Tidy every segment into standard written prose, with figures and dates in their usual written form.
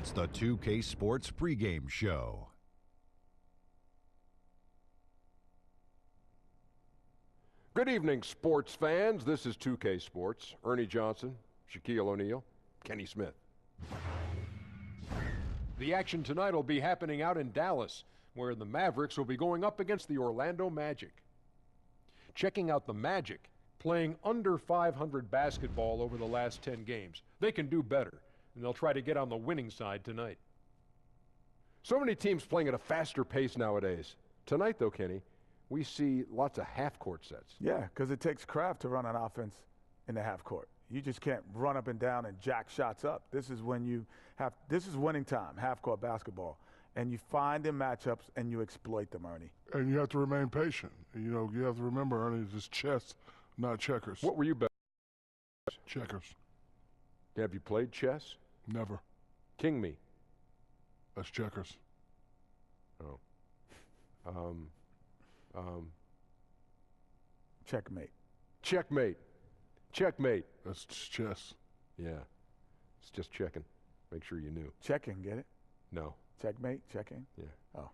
It's the 2K Sports pregame show. Good evening, sports fans. This is 2K Sports. Ernie Johnson, Shaquille O'Neal, Kenny Smith. The action tonight will be happening out in Dallas, where the Mavericks will be going up against the Orlando Magic. Checking out the Magic, playing under 500 basketball over the last 10 games. They can do better, and they'll try to get on the winning side tonight. So many teams playing at a faster pace nowadays. Tonight, though, Kenny, we see lots of half-court sets. Yeah, because it takes craft to run an offense in the half court. You just can't run up and down and jack shots up. This is winning time, half-court basketball. And you find the matchups and you exploit them, Ernie. And you have to remain patient. You know, you have to remember, Ernie, it's chess, not checkers. What were you best? Checkers. Have you played chess? Never. King me. That's checkers. Oh. Checkmate. Checkmate. Checkmate. That's chess. Yeah. It's just checking. Make sure you knew. Checking, get it? No. Checkmate, checking? Yeah. Oh.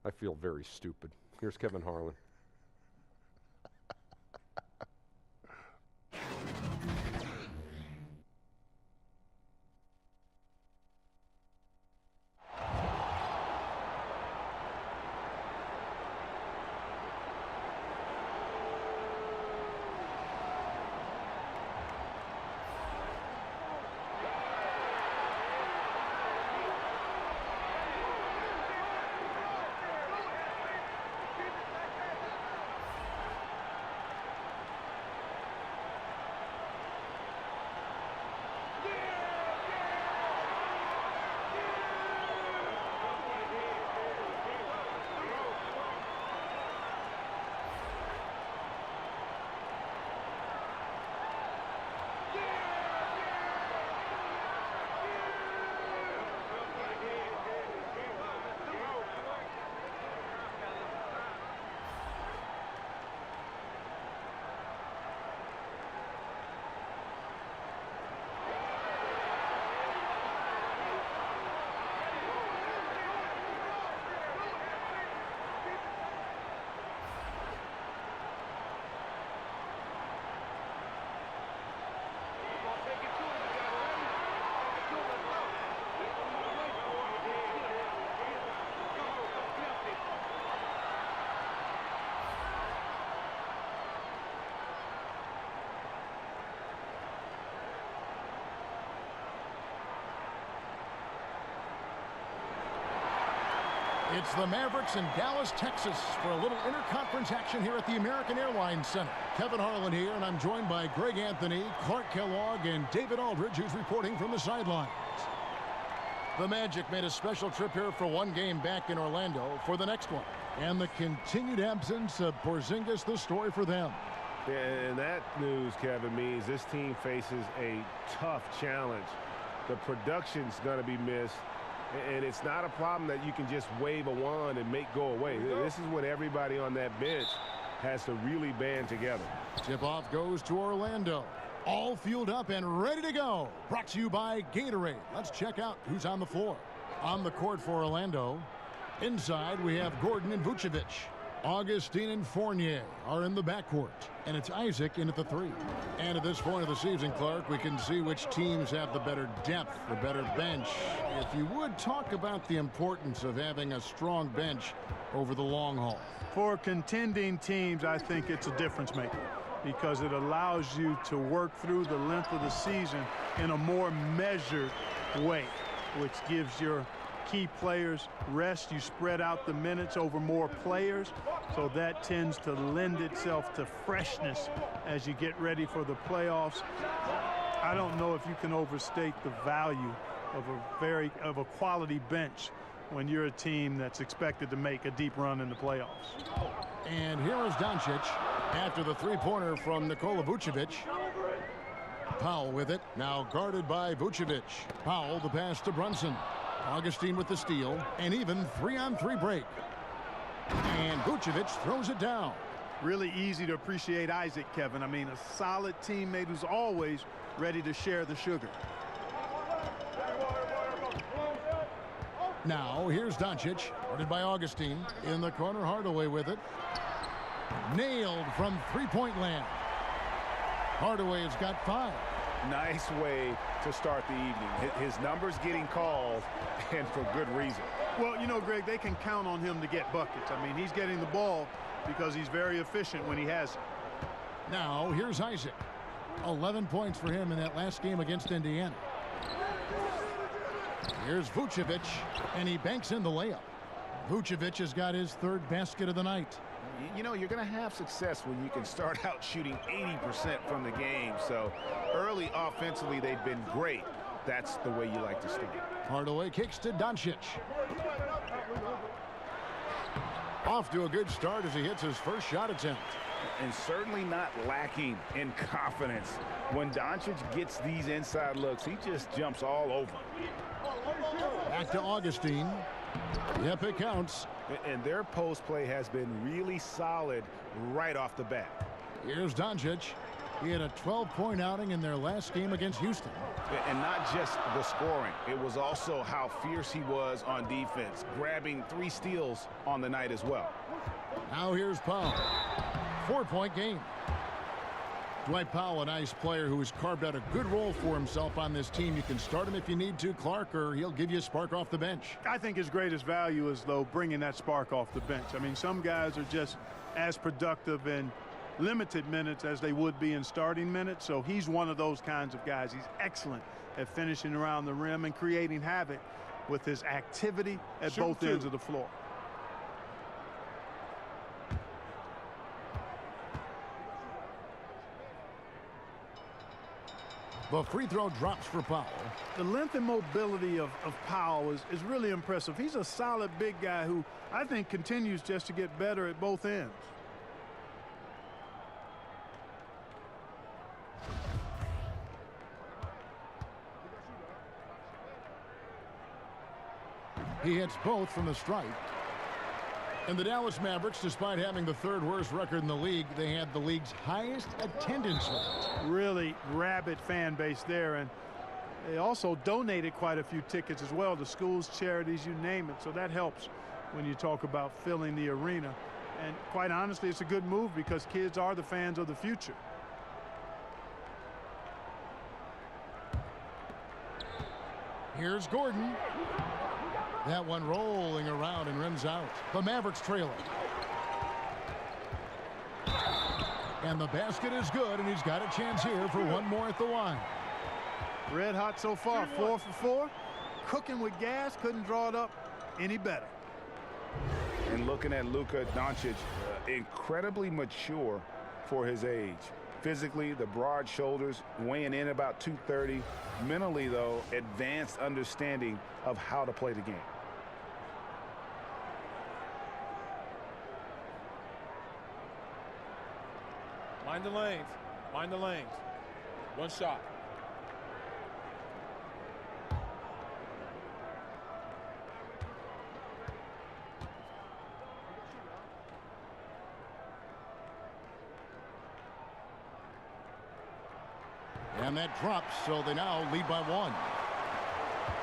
I feel very stupid. Here's Kevin Harlan. It's the Mavericks in Dallas, Texas for a little interconference action here at the American Airlines Center. Kevin Harlan here, and I'm joined by Greg Anthony, Clark Kellogg, and David Aldridge, who's reporting from the sidelines. The Magic made a special trip here for one game back in Orlando for the next one. And the continued absence of Porzingis, the story for them. Yeah, and that news, Kevin, means this team faces a tough challenge. The production's going to be missed. And it's not a problem that you can just wave a wand and make go away. This is when everybody on that bench has to really band together. Tip-off goes to Orlando. All fueled up and ready to go. Brought to you by Gatorade. Let's check out who's on the floor. On the court for Orlando. Inside, we have Gordon and Vucevic. Augustine and Fournier are in the backcourt. And it's Isaac in at the three. And at this point of the season, Clark, we can see which teams have the better depth, the better bench. If you would talk about the importance of having a strong bench over the long haul. For contending teams, I think it's a difference maker because it allows you to work through the length of the season in a more measured way, which gives your key players rest. You spread out the minutes over more players, so that tends to lend itself to freshness as you get ready for the playoffs. I don't know if you can overstate the value of a quality bench when you're a team that's expected to make a deep run in the playoffs. And here is Doncic after the three-pointer from Nikola Vucevic. Powell with it, now guarded by Vucevic. Powell the pass to Brunson. Augustine with the steal, and even 3-on-3 break. And Vucevic throws it down. Really easy to appreciate Isaac, Kevin. I mean, a solid teammate who's always ready to share the sugar. Now, here's Doncic, guarded by Augustine. In the corner, Hardaway with it. Nailed from three-point land. Hardaway has got 5. Nice way to start the evening. His numbers getting called, and for good reason. Well, you know, Greg, they can count on him to get buckets. I mean, he's getting the ball because he's very efficient when he has it. Now, here's Isaac. 11 points for him in that last game against Indiana. Here's Vucevic, and he banks in the layup. Vucevic has got his 3rd basket of the night. You know, you're going to have success when you can start out shooting 80% from the game. So early offensively, they've been great. That's the way you like to start. Hardaway kicks to Doncic. Off to a good start as he hits his first shot attempt. And certainly not lacking in confidence. When Doncic gets these inside looks, he just jumps all over. Back to Augustine. Yep, it counts. And their post play has been really solid right off the bat. Here's Doncic. He had a 12-point outing in their last game against Houston. And not just the scoring. It was also how fierce he was on defense, grabbing 3 steals on the night as well. Now here's Powell. 4-point game. Dwight Powell, a nice player who has carved out a good role for himself on this team. You can start him if you need to, Clark, or he'll give you a spark off the bench. I think his greatest value is, though, bringing that spark off the bench. I mean, some guys are just as productive in limited minutes as they would be in starting minutes, so he's one of those kinds of guys. He's excellent at finishing around the rim and creating havoc with his activity at both ends of the floor. The free throw drops for Powell. The length and mobility of Powell is really impressive. He's a solid big guy who I think continues just to get better at both ends. He hits both from the stripe. And the Dallas Mavericks, despite having the 3rd worst record in the league, they had the league's highest attendance rate. Really rabid fan base there, and they also donated quite a few tickets as well to schools, charities, you name it. So that helps when you talk about filling the arena. And quite honestly, it's a good move because kids are the fans of the future. Here's Gordon. That one rolling around and rims out. The Mavericks trailing. And the basket is good, and he's got a chance here for one more at the line. Red hot so far, 4 for 4. Cooking with gas, couldn't draw it up any better. And looking at Luka Doncic, incredibly mature for his age. Physically, the broad shoulders, weighing in about 230. Mentally, though, advanced understanding of how to play the game. Mind the lanes. Mind the lanes. One shot. And that drops, so they now lead by 1.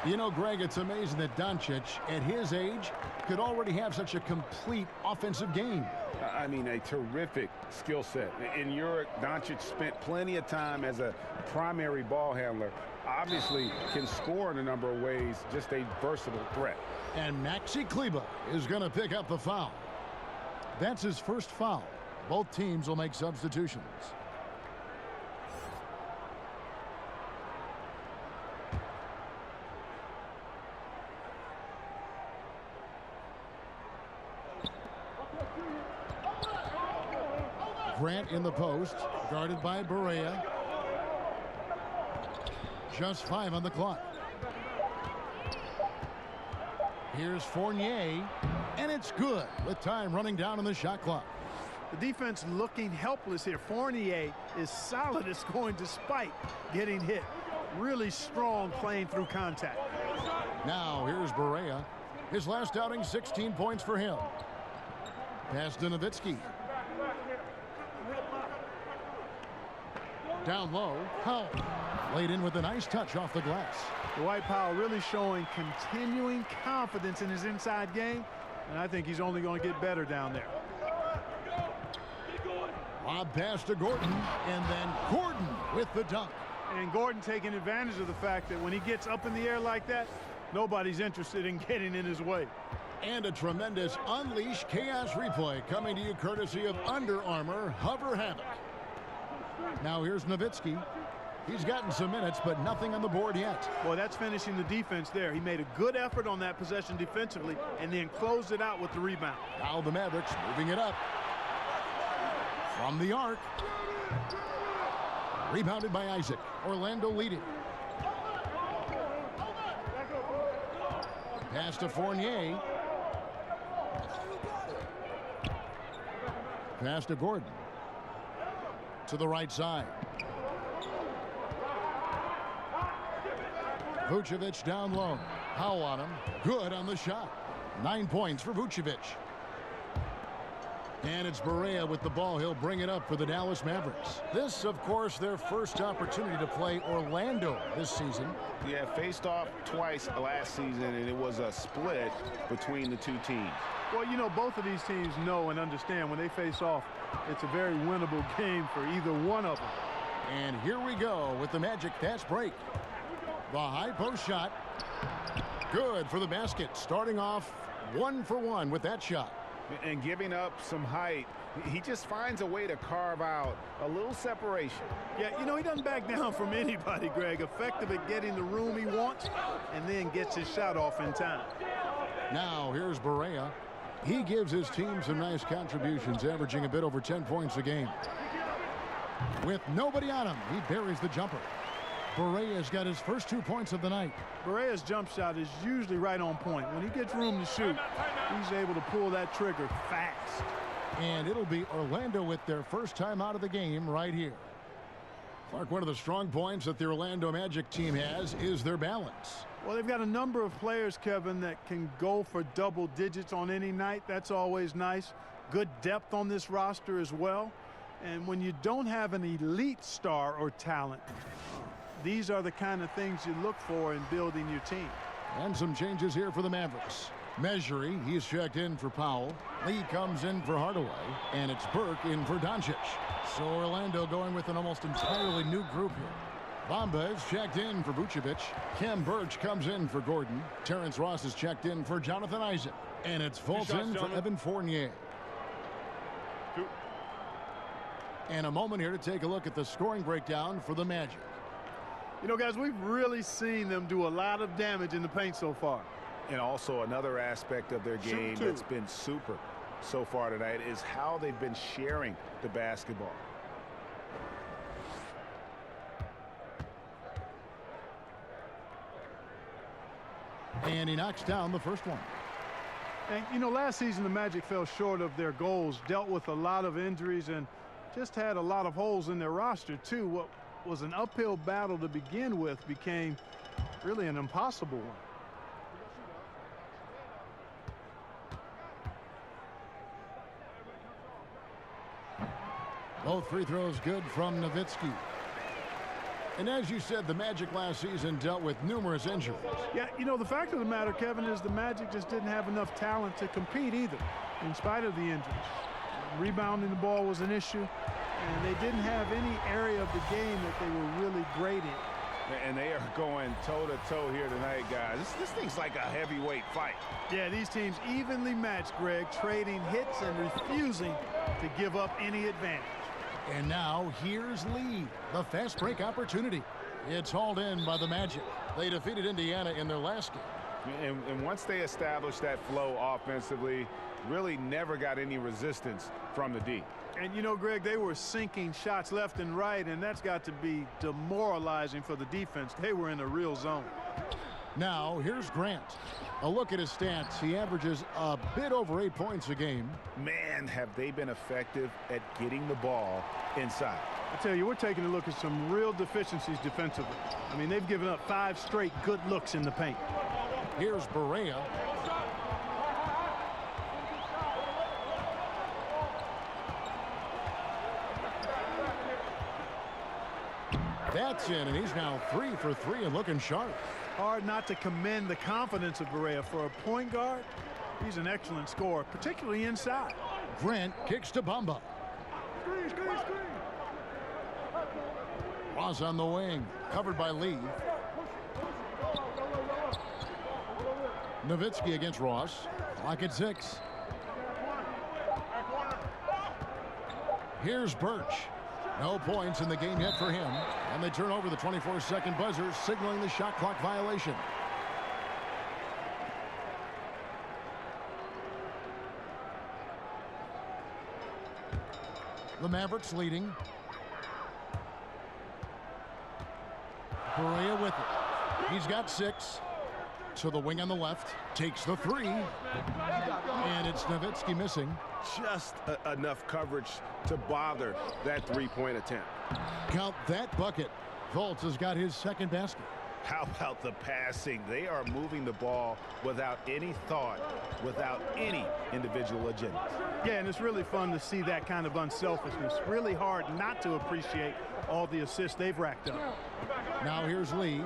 You know, Greg, it's amazing that Doncic, at his age, could already have such a complete offensive game. I mean, a terrific skill set. In Europe, Doncic spent plenty of time as a primary ball handler. Obviously can score in a number of ways, just a versatile threat. And Maxi Kleber is going to pick up the foul. That's his first foul. Both teams will make substitutions. Grant in the post, guarded by Barea. Just 5 on the clock. Here's Fournier, and it's good with time running down on the shot clock. The defense looking helpless here. Fournier is solid at scoring despite getting hit. Really strong playing through contact. Now here's Barea. His last outing, 16 points for him. Pass to Nowitzki. Down low, Powell. Laid in with a nice touch off the glass. Dwight Powell really showing continuing confidence in his inside game, and I think he's only going to get better down there. Lob pass to Gordon, and then Gordon with the dunk. And Gordon taking advantage of the fact that when he gets up in the air like that, nobody's interested in getting in his way. And a tremendous Unleash Chaos replay coming to you courtesy of Under Armour Hover Havoc. Now here's Nowitzki. He's gotten some minutes, but nothing on the board yet. Well, that's finishing the defense there. He made a good effort on that possession defensively and then closed it out with the rebound. Now the Mavericks moving it up. From the arc. Rebounded by Isaac. Orlando leading. Pass to Fournier. Pass to Gordon. To the right side. Vucevic down low. Powell on him. Good on the shot. 9 points for Vucevic. And it's Barea with the ball. He'll bring it up for the Dallas Mavericks. This, of course, their first opportunity to play Orlando this season. Yeah, faced off twice last season, and it was a split between the two teams. Well, you know, both of these teams know and understand when they face off, it's a very winnable game for either one of them. And here we go with the Magic fast break. The high post shot. Good for the basket. Starting off 1 for 1 with that shot. And giving up some height, he just finds a way to carve out a little separation. Yeah, you know, he doesn't back down from anybody, Greg. Effective at getting the room he wants and then gets his shot off in time. Now here's Barea. He gives his team some nice contributions, averaging a bit over 10 points a game. With nobody on him, he buries the jumper. Barea's got his first 2 points of the night. Barea's jump shot is usually right on point. When he gets room to shoot, he's able to pull that trigger fast. And it'll be Orlando with their first time out of the game right here. Clark, one of the strong points that the Orlando Magic team has is their balance. Well, they've got a number of players, Kevin, that can go for double digits on any night. That's always nice. Good depth on this roster as well. And when you don't have an elite star or talent, these are the kind of things you look for in building your team. And some changes here for the Mavericks. Measury, he's checked in for Powell. Lee comes in for Hardaway. And it's Burke in for Doncic. So Orlando going with an almost entirely new group here. Bamba is checked in for Vucevic. Kem Birch comes in for Gordon. Terrence Ross is checked in for Jonathan Isaac. And it's Fulton for Evan Fournier. And a moment here to take a look at the scoring breakdown for the Magic. You know, guys, we've really seen them do a lot of damage in the paint so far. And also another aspect of their game that's been super so far tonight is how they've been sharing the basketball. And he knocks down the first one. And, you know, last season the Magic fell short of their goals, dealt with a lot of injuries, and just had a lot of holes in their roster, too. What was an uphill battle to begin with became really an impossible one. Both free throws good from Nowitzki. And as you said, the Magic last season dealt with numerous injuries. Yeah, you know, the fact of the matter, Kevin, is the Magic just didn't have enough talent to compete either, in spite of the injuries. Rebounding the ball was an issue, and they didn't have any area of the game that they were really great in. And they are going toe-to-toe here tonight, guys. This thing's like a heavyweight fight. Yeah, these teams evenly matched, Greg, trading hits and refusing to give up any advantage. And now here's Lee, the fast break opportunity. It's hauled in by the Magic. They defeated Indiana in their last game. And once they established that flow offensively, really never got any resistance from the D. And, you know, Greg, they were sinking shots left and right, and that's got to be demoralizing for the defense. They were in a real zone. Now, here's Grant. A look at his stats. He averages a bit over 8 points a game. Man, have they been effective at getting the ball inside. I tell you, we're taking a look at some real deficiencies defensively. I mean, they've given up 5 straight good looks in the paint. Here's Barea. That's in, and he's now 3 for 3 and looking sharp. Hard not to commend the confidence of Barea. For a point guard, he's an excellent scorer, particularly inside. Grant kicks to Bamba. Ross on the wing, covered by Lee. Nowitzki against Ross. Clock at 6. Here's Birch. No points in the game yet for him. And they turn over the 24-second buzzer, signaling the shot clock violation. The Mavericks leading. Barea with it. He's got 6. To the wing on the left. Takes the 3. And it's Nowitzki missing. Just enough coverage to bother that three-point attempt. Count that bucket. Fultz has got his second basket. How about the passing? They are moving the ball without any thought, without any individual agenda. Yeah, and it's really fun to see that kind of unselfishness. Really hard not to appreciate all the assists they've racked up. Now here's Lee.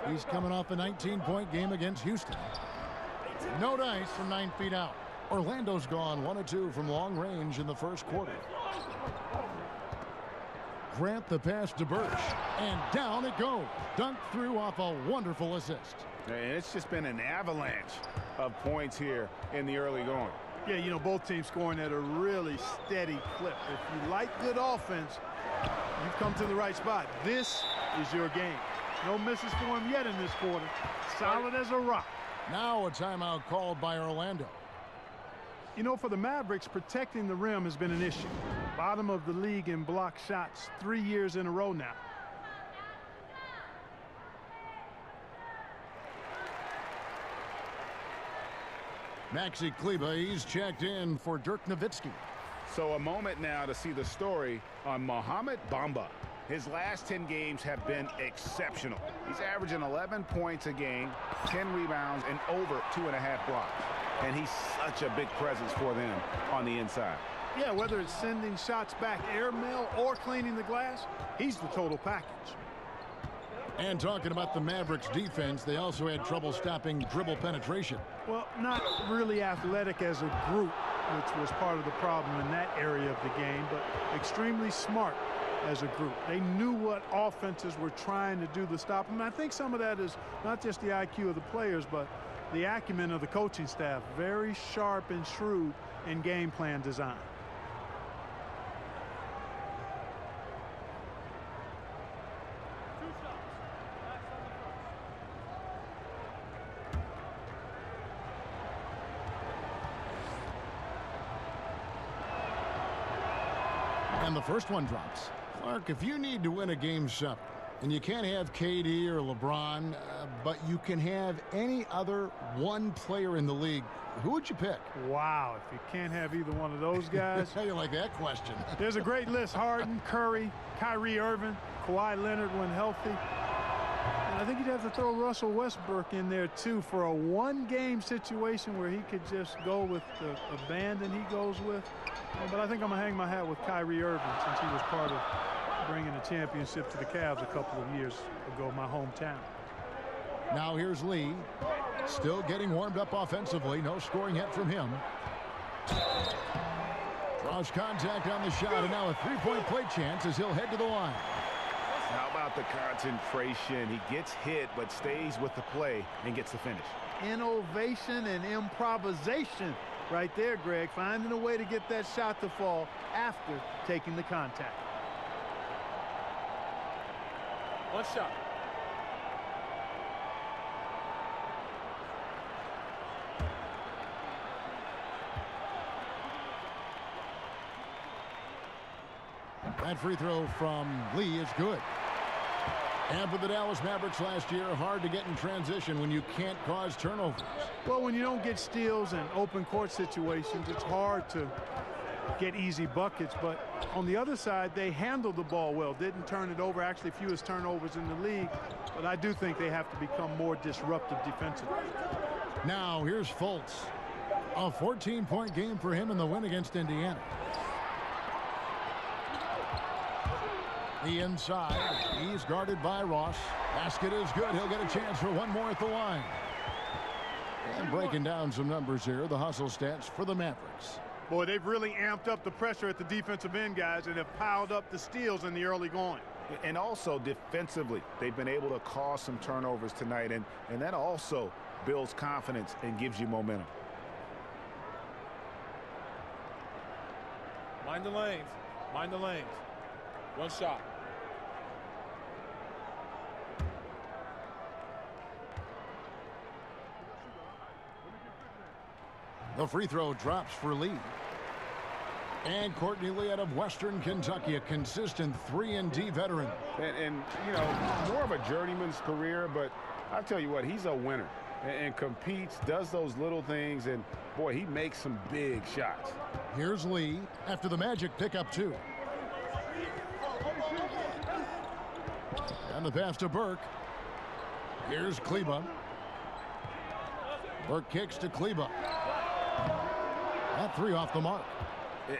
He's coming off a 19-point game against Houston. No dice from 9 feet out. Orlando's gone 1 of 2 from long range in the first quarter. Grant the pass to Birch. And down it goes. Dunked through off a wonderful assist. And it's just been an avalanche of points here in the early going. Yeah, you know, both teams scoring at a really steady clip. If you like good offense, you've come to the right spot. This is your game. No misses for him yet in this quarter. Solid as a rock. Now a timeout called by Orlando. You know, for the Mavericks, protecting the rim has been an issue. Bottom of the league in block shots 3 years in a row now. Maxi Kleber, he's checked in for Dirk Nowitzki. So a moment now to see the story on Mohamed Bamba. His last 10 games have been exceptional. He's averaging 11 points a game, 10 rebounds, and over 2.5 blocks. And he's such a big presence for them on the inside. Yeah, whether it's sending shots back airmail or cleaning the glass, he's the total package. And talking about the Mavericks defense, they also had trouble stopping dribble penetration. Well, not really athletic as a group, which was part of the problem in that area of the game, but extremely smart as a group. They knew what offenses were trying to do to stop them. And I think some of that is not just the IQ of the players, but the acumen of the coaching staff. Very sharp and shrewd in game plan design. And the first one drops. Clark, if you need to win a game 7, and you can't have KD or LeBron, but you can have any other one player in the league, who would you pick? Wow, if you can't have either one of those guys. How you like that question? There's a great list. Harden, Curry, Kyrie Irving, Kawhi Leonard when healthy. And I think you'd have to throw Russell Westbrook in there, too, for a one-game situation where he could just go with the abandon he goes with. But I think I'm going to hang my hat with Kyrie Irving since he was part of bringing a championship to the Cavs a couple of years ago, my hometown. Now here's Lee. Still getting warmed up offensively. No scoring yet from him. Draws contact on the shot, and now a three-point play chance as he'll head to the line. How about the concentration? He gets hit, but stays with the play and gets the finish. Innovation and improvisation right there, Greg. Finding a way to get that shot to fall after taking the contact. One shot. That free throw from Lee is good. And for the Dallas Mavericks last year, hard to get in transition when you can't cause turnovers. Well, when you don't get steals and open court situations, it's hard to get easy buckets. But on the other side, they handled the ball well, didn't turn it over. Actually, fewest turnovers in the league. But I do think they have to become more disruptive defensively. Now here's Fultz. A 14-point game for him in the win against Indiana. The inside. He's guarded by Ross. Basket is good. He'll get a chance for one more at the line. And breaking down some numbers here, the hustle stats for the Mavericks. Boy, they've really amped up the pressure at the defensive end, guys, and have piled up the steals in the early going. And also defensively, they've been able to cause some turnovers tonight, and that also builds confidence and gives you momentum. Mind the lanes. Mind the lanes. One shot. The free throw drops for Lee. And Courtney Lee out of Western Kentucky, a consistent 3-and-D veteran. And, you know, more of a journeyman's career, but I'll tell you what, he's a winner and competes, does those little things, and, boy, he makes some big shots. Here's Lee after the Magic pick up 2. And the pass to Burke. Here's Kleba. Burke kicks to Kleba. That 3 off the mark.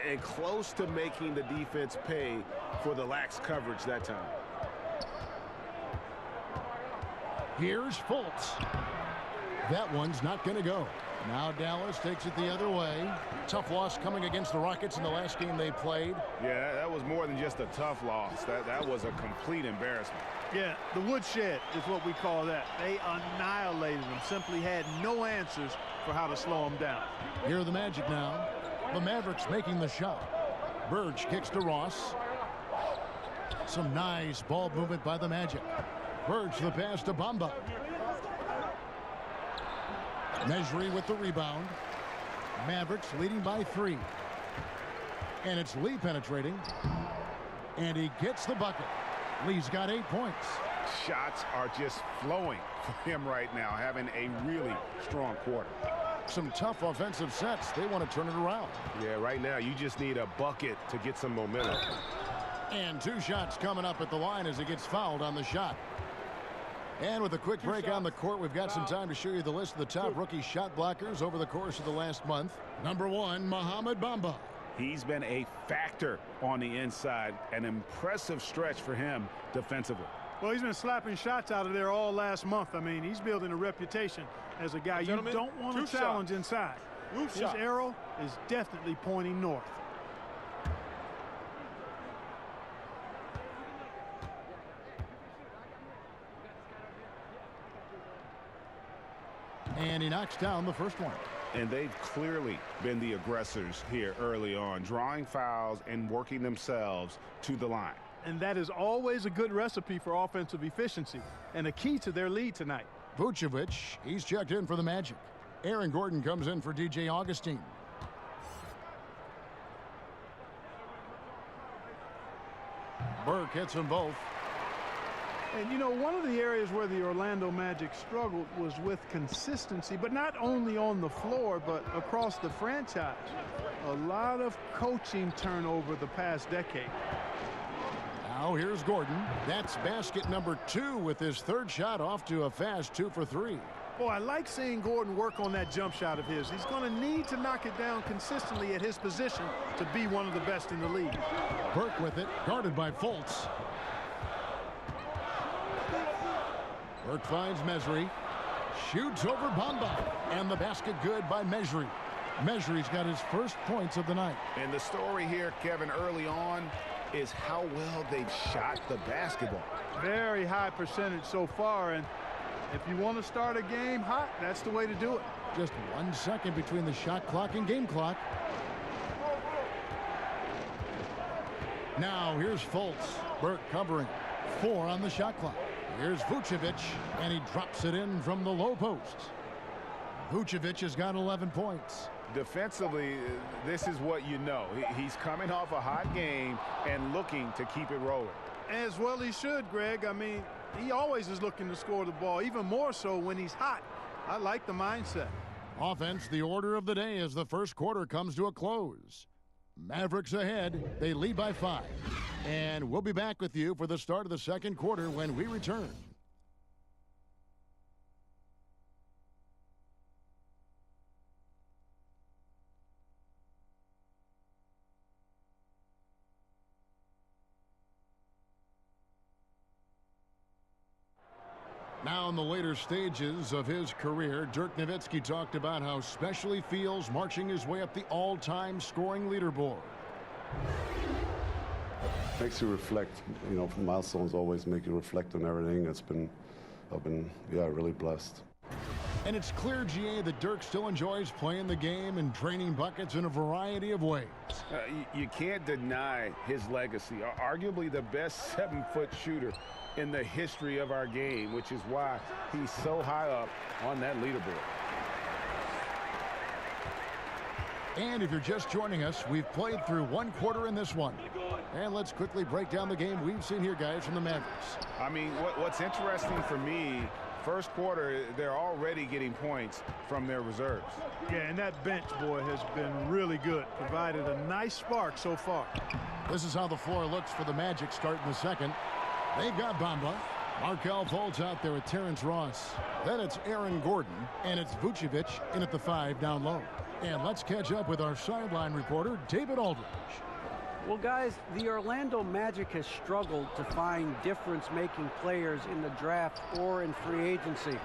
And close to making the defense pay for the lax coverage that time. Here's Fultz. That one's not going to go. Now Dallas takes it the other way. Tough loss coming against the Rockets in the last game they played. Yeah, that was more than just a tough loss. That was a complete embarrassment. Yeah, the woodshed is what we call that. They annihilated them, simply had no answers for how to slow them down. Here are the Magic now. The Mavericks making the shot. Burge kicks to Ross. Some nice ball movement by the Magic. Burge the pass to Bamba. Mejri with the rebound. Mavericks leading by 3. And it's Lee penetrating. And he gets the bucket. Lee's got 8 points. Shots are just flowing for him right now, having a really strong quarter. Some tough offensive sets. They want to turn it around. Yeah, right now you just need a bucket to get some momentum. And 2 shots coming up at the line as he gets fouled on the shot. And with a quick break on the court, we've got some time to show you the list of the top rookie shot blockers over the course of the last month. Number 1, Mohamed Bamba. He's been a factor on the inside. An impressive stretch for him defensively. Well, he's been slapping shots out of there all last month. I mean, he's building a reputation as a guy you don't want to challenge inside. His arrow is definitely pointing north. And he knocks down the first one. And they've clearly been the aggressors here early on, drawing fouls and working themselves to the line. And that is always a good recipe for offensive efficiency and a key to their lead tonight. Vucevic, he's checked in for the Magic. Aaron Gordon comes in for DJ Augustine. Burke hits them both. And, you know, one of the areas where the Orlando Magic struggled was with consistency, but not only on the floor, but across the franchise. A lot of coaching turnover the past decade. Now here's Gordon. That's basket number 2 with his 3rd shot off to a fast 2 for 3. Boy, I like seeing Gordon work on that jump shot of his. He's going to need to knock it down consistently at his position to be one of the best in the league. Burke with it, guarded by Fultz. Burke finds Mejri. Shoots over Bamba. And the basket good by Mejri. Mejri's got his first points of the night. And the story here, Kevin, early on is how well they've shot the basketball. Very high percentage so far, and if you want to start a game hot, that's the way to do it. Just 1 second between the shot clock and game clock. Now here's Fultz. Burke covering. 4 on the shot clock. Here's Vucevic, and he drops it in from the low post. Vucevic has got 11 points. Defensively, this is what you know. He's coming off a hot game and looking to keep it rolling. As well he should, Greg. I mean, he always is looking to score the ball, even more so when he's hot. I like the mindset. Offense, the order of the day as the first quarter comes to a close. Mavericks ahead. They lead by 5. And we'll be back with you for the start of the second quarter when we return. Now in the later stages of his career, Dirk Nowitzki talked about how special he feels marching his way up the all-time scoring leaderboard. Makes you reflect, you know, milestones always make you reflect on everything. I've been really blessed. And it's clear, GA, that Dirk still enjoys playing the game and draining buckets in a variety of ways. You can't deny his legacy. Arguably the best 7-foot shooter in the history of our game, which is why he's so high up on that leaderboard. And if you're just joining us, we've played through one quarter in this one. And let's quickly break down the game we've seen here, guys, from the Mavericks. I mean, what's interesting for me, first quarter, they're already getting points from their reserves. Yeah, and that bench, boy, has been really good. Provided a nice spark so far. This is how the floor looks for the Magic starting the second. They've got Bamba. Markelle Fultz out there with Terrence Ross. Then it's Aaron Gordon, and it's Vucevic in at the 5 down low. And let's catch up with our sideline reporter, David Aldridge. Well, guys, the Orlando Magic has struggled to find difference-making players in the draft or in free agency.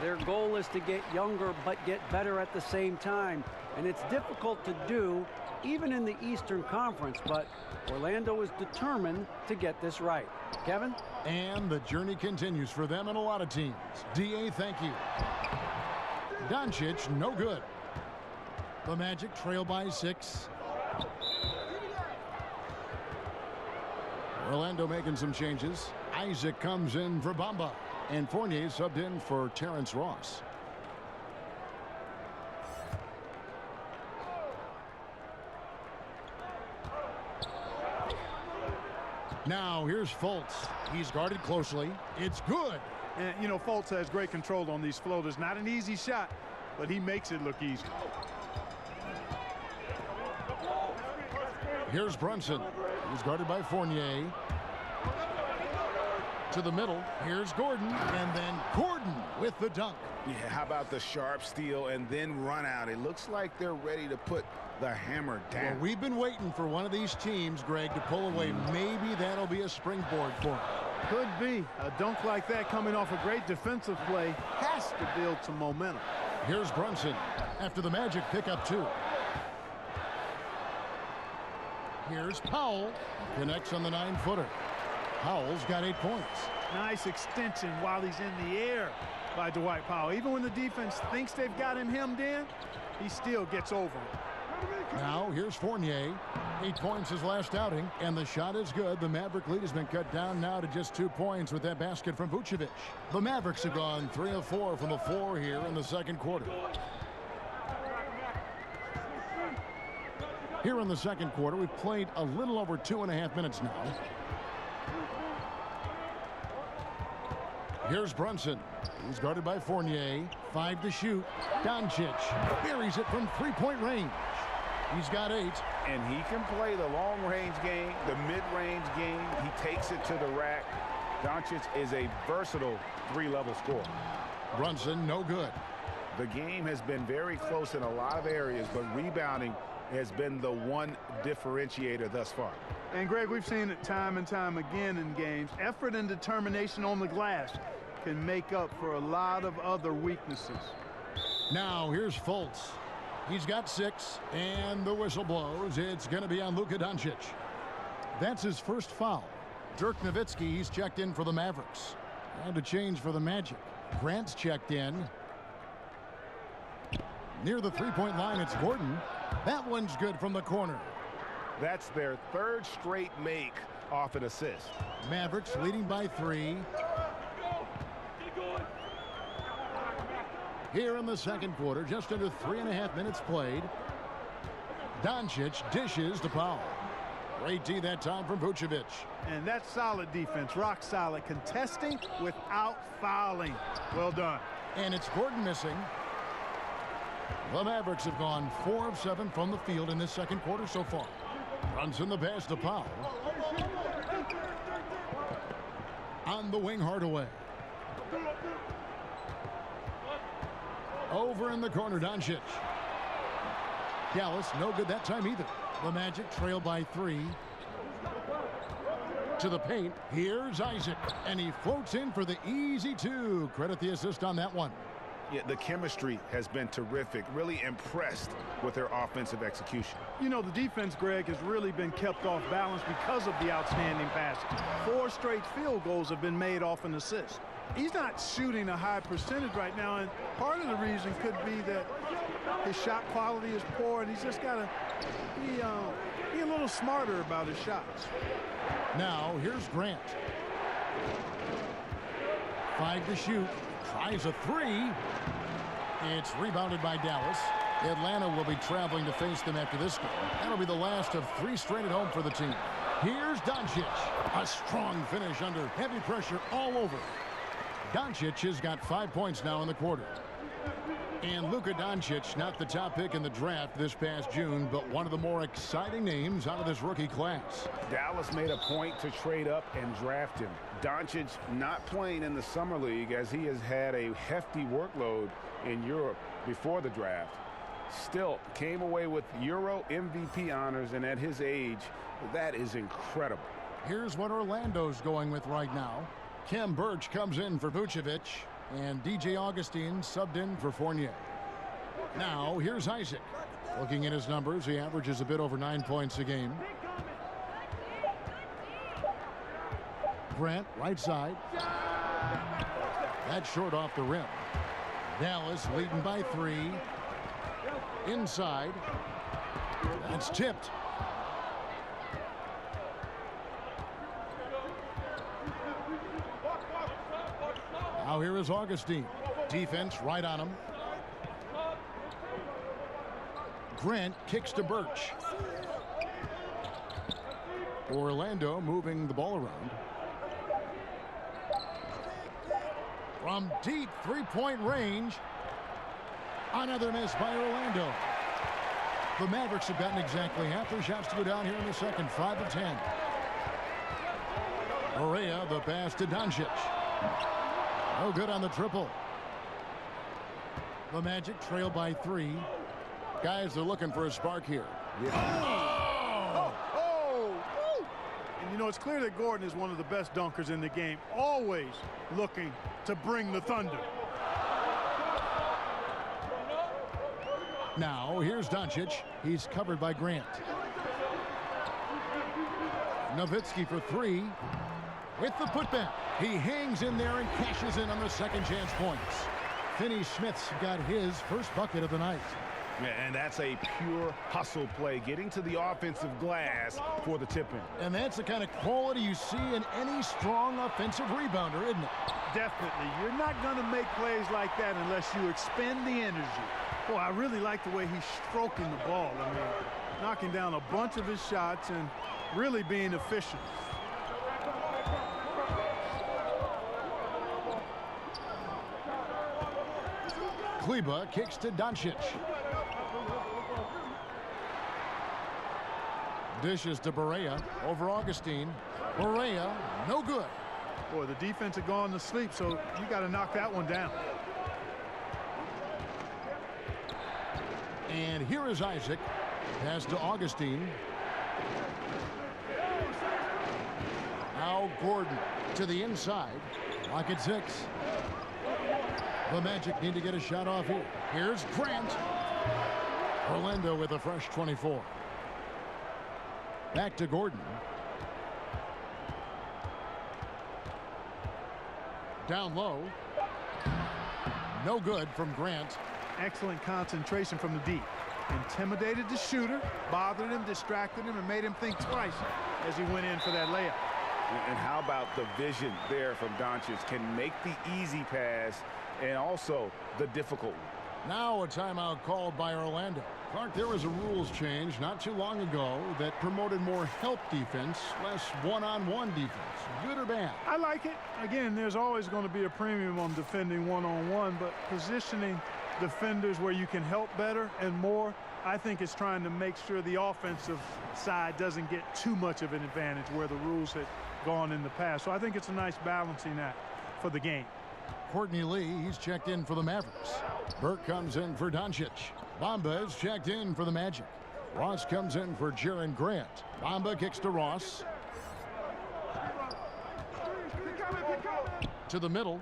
Their goal is to get younger but get better at the same time, and it's difficult to do even in the Eastern Conference, but Orlando is determined to get this right. Kevin? And the journey continues for them and a lot of teams. DA, thank you. Doncic, no good. The Magic trail by 6. Orlando making some changes. Isaac comes in for Bamba, and Fournier subbed in for Terrence Ross. Now here's Fultz. He's guarded closely. It's good. And, you know, Fultz has great control on these floaters. Not an easy shot, but he makes it look easy. Here's Brunson. He's guarded by Fournier. To the middle. Here's Gordon. And then Gordon with the dunk. Yeah, how about the sharp steal and then run out? It looks like they're ready to put the hammer down. Well, we've been waiting for one of these teams, Greg, to pull away. Maybe that'll be a springboard for them. Could be. A dunk like that coming off a great defensive play has to build some momentum. Here's Brunson after the Magic pick up 2. Here's Powell. Connects on the 9-footer. Powell's got 8 points. Nice extension while he's in the air by Dwight Powell. Even when the defense thinks they've got him hemmed in, he still gets over it. Now here's Fournier. 8 points his last outing, and the shot is good. The Maverick lead has been cut down now to just 2 points with that basket from Vucevic. The Mavericks have gone 3 of 4 from the floor here in the second quarter. Here in the second quarter, we've played a little over 2.5 minutes now. Here's Brunson. He's guarded by Fournier. 5 to shoot. Doncic buries it from 3-point range. He's got 8. And he can play the long-range game, the mid-range game. He takes it to the rack. Doncic is a versatile 3-level scorer. Brunson, no good. The game has been very close in a lot of areas, but rebounding has been the one differentiator thus far. And, Greg, we've seen it time and time again in games. Effort and determination on the glass can make up for a lot of other weaknesses. Now here's Fultz. He's got 6, and the whistle blows. It's going to be on Luka Doncic. That's his first foul. Dirk Nowitzki, he's checked in for the Mavericks. And a change for the Magic. Grant's checked in. Near the 3-point line, it's Gordon. That one's good from the corner. That's their 3rd straight make off an assist. Mavericks leading by 3. Here in the second quarter, just under 3.5 minutes played. Doncic dishes to Powell. Great D that time from Vucevic. And that's solid defense, rock solid, contesting without fouling. Well done. And it's Gordon missing. The Mavericks have gone 4 of 7 from the field in this second quarter so far. Runs in the pass to Powell. On the wing, Hardaway. Over in the corner, Doncic. Dallas, no good that time either. The Magic trail by 3. to the paint. Here's Isaac, and he floats in for the easy two. Credit the assist on that one. Yeah, the chemistry has been terrific. Really impressed with their offensive execution. You know, the defense, Greg, has really been kept off balance because of the outstanding passing. 4 straight field goals have been made off an assist. He's not shooting a high percentage right now, and part of the reason could be that his shot quality is poor, and he's just got to be a little smarter about his shots. Now, here's Grant. 5 to shoot. Tries a 3. It's rebounded by Dallas. Atlanta will be traveling to face them after this game. That'll be the last of 3 straight at home for the team. Here's Doncic. A strong finish under heavy pressure all over. Doncic has got 5 points now in the quarter. And Luka Doncic, not the top pick in the draft this past June, but one of the more exciting names out of this rookie class. Dallas made a point to trade up and draft him. Doncic not playing in the Summer League as he has had a hefty workload in Europe before the draft. Still came away with Euro MVP honors, and at his age, that is incredible. Here's what Orlando's going with right now. Khem Birch comes in for Vucevic, and DJ Augustine subbed in for Fournier. Now, here's Isaac. Looking at his numbers, he averages a bit over 9 points a game. Grant, right side. That's short off the rim. Dallas leading by 3. Inside. That's tipped. Now here is Augustine. Defense right on him. Grant kicks to Birch. Orlando moving the ball around. From deep three-point range. Another miss by Orlando. The Mavericks have gotten exactly half their shots to go down here in the second. 5 of 10. Correa, the pass to Doncic. No good on the triple. The Magic trail by 3. Guys, they're looking for a spark here. Yeah. And you know, it's clear that Gordon is one of the best dunkers in the game, always looking to bring the thunder. Now, here's Doncic. He's covered by Grant. Nowitzki for 3. With the putback. He hangs in there and cashes in on the second chance points. Finney Smith's got his first bucket of the night. And that's a pure hustle play, getting to the offensive glass for the tip-in. And that's the kind of quality you see in any strong offensive rebounder, isn't it? Definitely. You're not going to make plays like that unless you expend the energy. Boy, I really like the way he's stroking the ball. I mean, knocking down a bunch of his shots and really being efficient. Kleba kicks to Doncic. Dishes to Barea over Augustine. Barea, no good. Boy, the defense had gone to sleep, so you got to knock that one down. And here is Isaac. Pass to Augustine. Now Gordon to the inside. Lock at 6. The Magic need to get a shot off here. Here's Grant. Orlando with a fresh 24. Back to Gordon. Down low. No good from Grant. Excellent concentration from the deep. Intimidated the shooter, bothered him, distracted him, and made him think twice as he went in for that layup. And how about the vision there from Doncic? Can make the easy pass and also the difficult one. Now a timeout called by Orlando. Clark, there was a rules change not too long ago that promoted more help defense, less one-on-one defense. Good or bad? I like it. Again, there's always going to be a premium on defending one-on-one, but positioning defenders where you can help better and more, I think it's trying to make sure the offensive side doesn't get too much of an advantage where the rules had gone in the past. So I think it's a nice balancing act for the game. Courtney Lee, he's checked in for the Mavericks. Burke comes in for Doncic. Bamba is checked in for the Magic. Ross comes in for Jaren Grant. Bamba kicks to Ross. To the middle.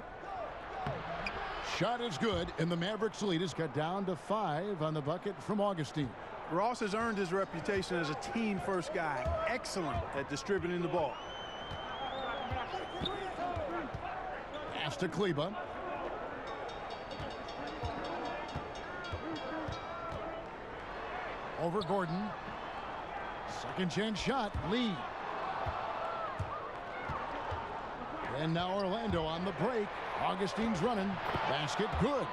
Shot is good, and the Mavericks lead is cut down to 5 on the bucket from Augustine. Ross has earned his reputation as a team-first guy. Excellent at distributing the ball. Pass to Kleba. Over Gordon. Second chance shot. Lee. And now Orlando on the break. Augustine's running. Basket good.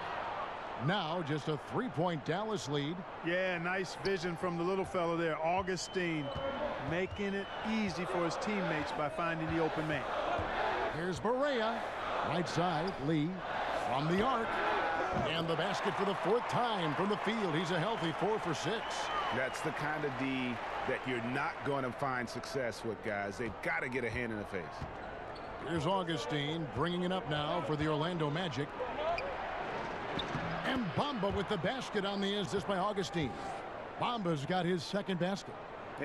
Now just a 3-point Dallas lead. Yeah, nice vision from the little fella there. Augustine making it easy for his teammates by finding the open man. Here's Barea. Right side. Lee from the arc. And the basket for the 4th time from the field. He's a healthy 4 for 6. That's the kind of D that you're not going to find success with, guys. They've got to get a hand in the face. Here's Augustine bringing it up now for the Orlando Magic. And Bamba with the basket on the assist by Augustine. Bamba's got his 2nd basket.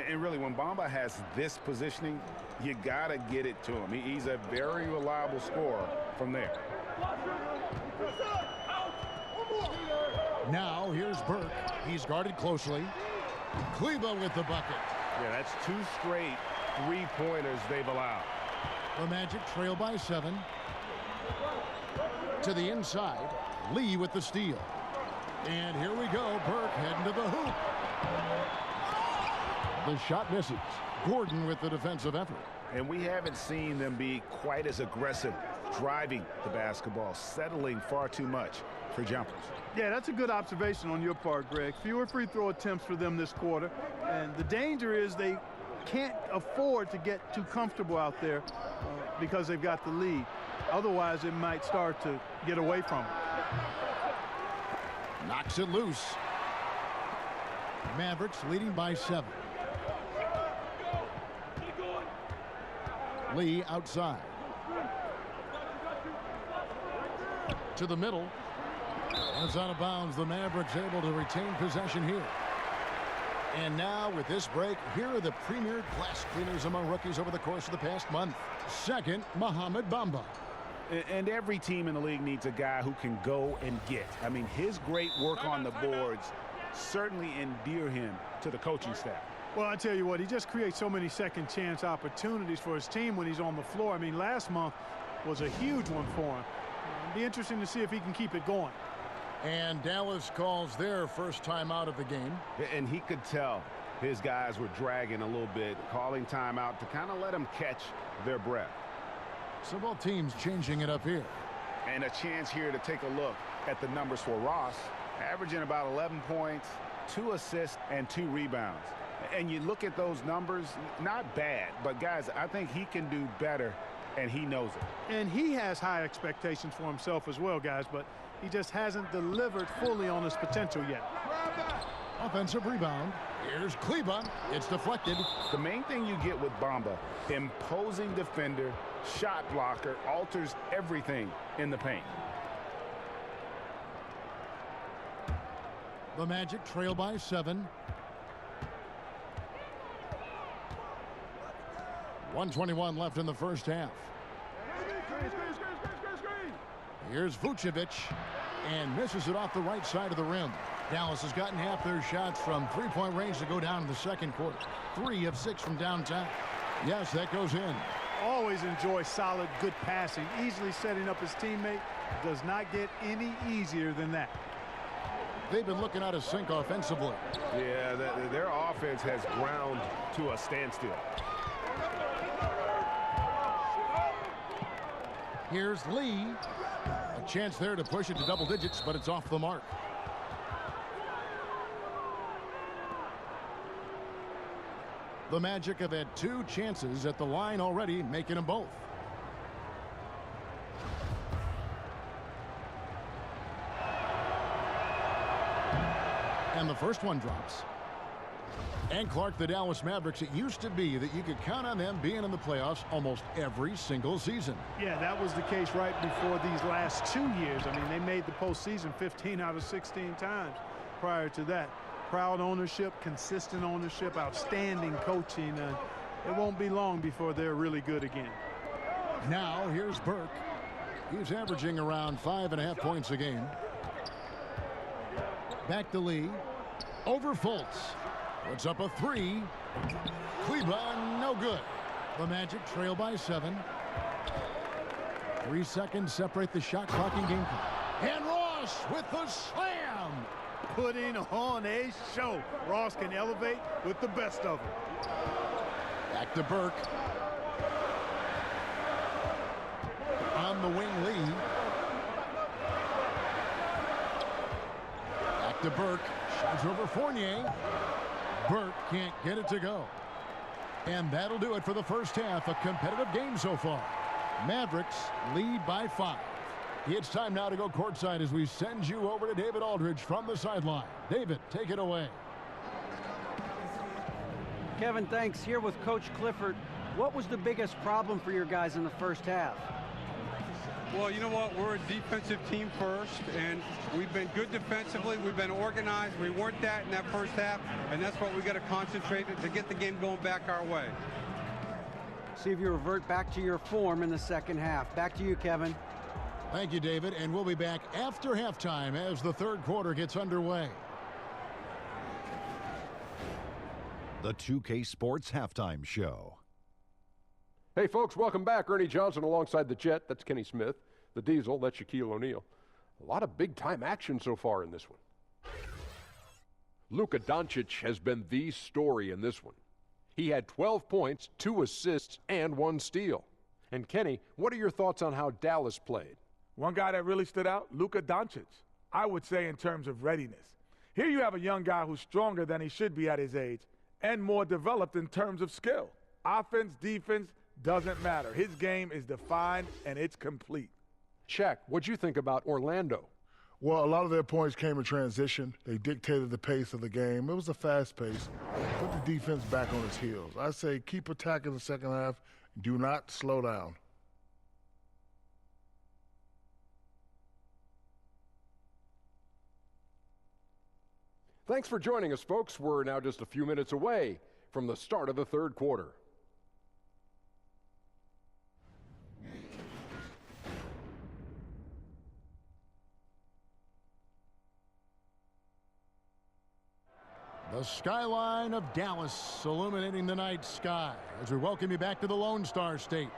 And really, when Bamba has this positioning, you got to get it to him. He's a very reliable scorer from there. Now here's Burke. He's guarded closely. Kleba with the bucket. Yeah, that's 2 straight 3-pointers they've allowed. The Magic trail by 7. To the inside. Lee with the steal. And here we go. Burke heading to the hoop. The shot misses. Gordon with the defensive effort. And we haven't seen them be quite as aggressive driving the basketball, settling far too much for jumpers. Yeah, that's a good observation on your part, Greg. Fewer free throw attempts for them this quarter. And the danger is they can't afford to get too comfortable out there because they've got the lead. Otherwise, it might start to get away from them. Knocks it loose. Mavericks leading by 7. Lee outside. To the middle. And it's out of bounds. The Mavericks able to retain possession here. And now with this break, here are the premier glass cleaners among rookies over the course of the past month. Second, Mohamed Bamba. And every team in the league needs a guy who can go and get. I mean, his great work on the boards certainly endear him to the coaching staff. Well, I tell you what, he just creates so many second chance opportunities for his team when he's on the floor. I mean, last month was a huge one for him. It'll be interesting to see if he can keep it going. And Dallas calls their first time out of the game. And he could tell his guys were dragging a little bit, calling timeout to kind of let them catch their breath. So both teams changing it up here. And a chance here to take a look at the numbers for Ross, averaging about 11 points, 2 assists, and 2 rebounds. And you look at those numbers, not bad, but guys, I think he can do better, and he knows it. And he has high expectations for himself as well, guys, but he just hasn't delivered fully on his potential yet. Offensive rebound. Here's Kleba. It's deflected. The main thing you get with Bamba, imposing defender, shot blocker, alters everything in the paint. The Magic trail by 7. 1:21 left in the first half. Here's Vucevic, and misses it off the right side of the rim. Dallas has gotten half their shots from three-point range to go down in the second quarter. 3 of 6 from downtown. Yes, that goes in. Always enjoy solid, good passing. Easily setting up his teammate. Does not get any easier than that. They've been looking out of sync offensively. Yeah, their offense has ground to a standstill. Here's Lee. A chance there to push it to double digits, but it's off the mark. The Magic have had 2 chances at the line already, making them both. And the first one drops. And Clark, the Dallas Mavericks, it used to be that you could count on them being in the playoffs almost every single season. Yeah, that was the case right before these last 2 years. I mean, they made the postseason 15 out of 16 times prior to that. Proud ownership, consistent ownership, outstanding coaching. It won't be long before they're really good again. Now here's Burke. He's averaging around 5.5 points a game. Back to Lee. Over Fultz. Puts up a 3. Kleba, no good. The Magic trail by 7. 3 seconds separate the shot clock and game clock. And Ross with the slam. Putting on a show. Ross can elevate with the best of them. Back to Burke. On the wing, Lee. Back to Burke. Shots over Fournier. Burke can't get it to go. And that'll do it for the first half. A competitive game so far. Mavericks lead by 5. It's time now to go courtside as we send you over to David Aldridge from the sideline. David, take it away. Kevin, thanks. Here with Coach Clifford. What was the biggest problem for your guys in the first half? Well, you know what? We're a defensive team first, and we've been good defensively. We've been organized. We weren't that in that first half, and that's what we got to concentrate to get the game going back our way. See if you revert back to your form in the second half. Back to you, Kevin. Thank you, David, and we'll be back after halftime as the third quarter gets underway. The 2K Sports Halftime Show. Hey, folks, welcome back. Ernie Johnson alongside the Jet. That's Kenny Smith. The Diesel, that's Shaquille O'Neal. A lot of big-time action so far in this one. Luka Doncic has been the story in this one. He had 12 points, 2 assists, and 1 steal. And Kenny, what are your thoughts on how Dallas played? One guy that really stood out, Luka Doncic. I would say in terms of readiness. Here you have a young guy who's stronger than he should be at his age and more developed in terms of skill. Offense, defense, doesn't matter. His game is defined and it's complete. Shaq, what'd you think about Orlando? Well, a lot of their points came in transition. They dictated the pace of the game. It was a fast pace. Put the defense back on its heels. I say keep attacking the second half. Do not slow down. Thanks for joining us, folks. We're now just a few minutes away from the start of the third quarter. The skyline of Dallas illuminating the night sky as we welcome you back to the Lone Star State.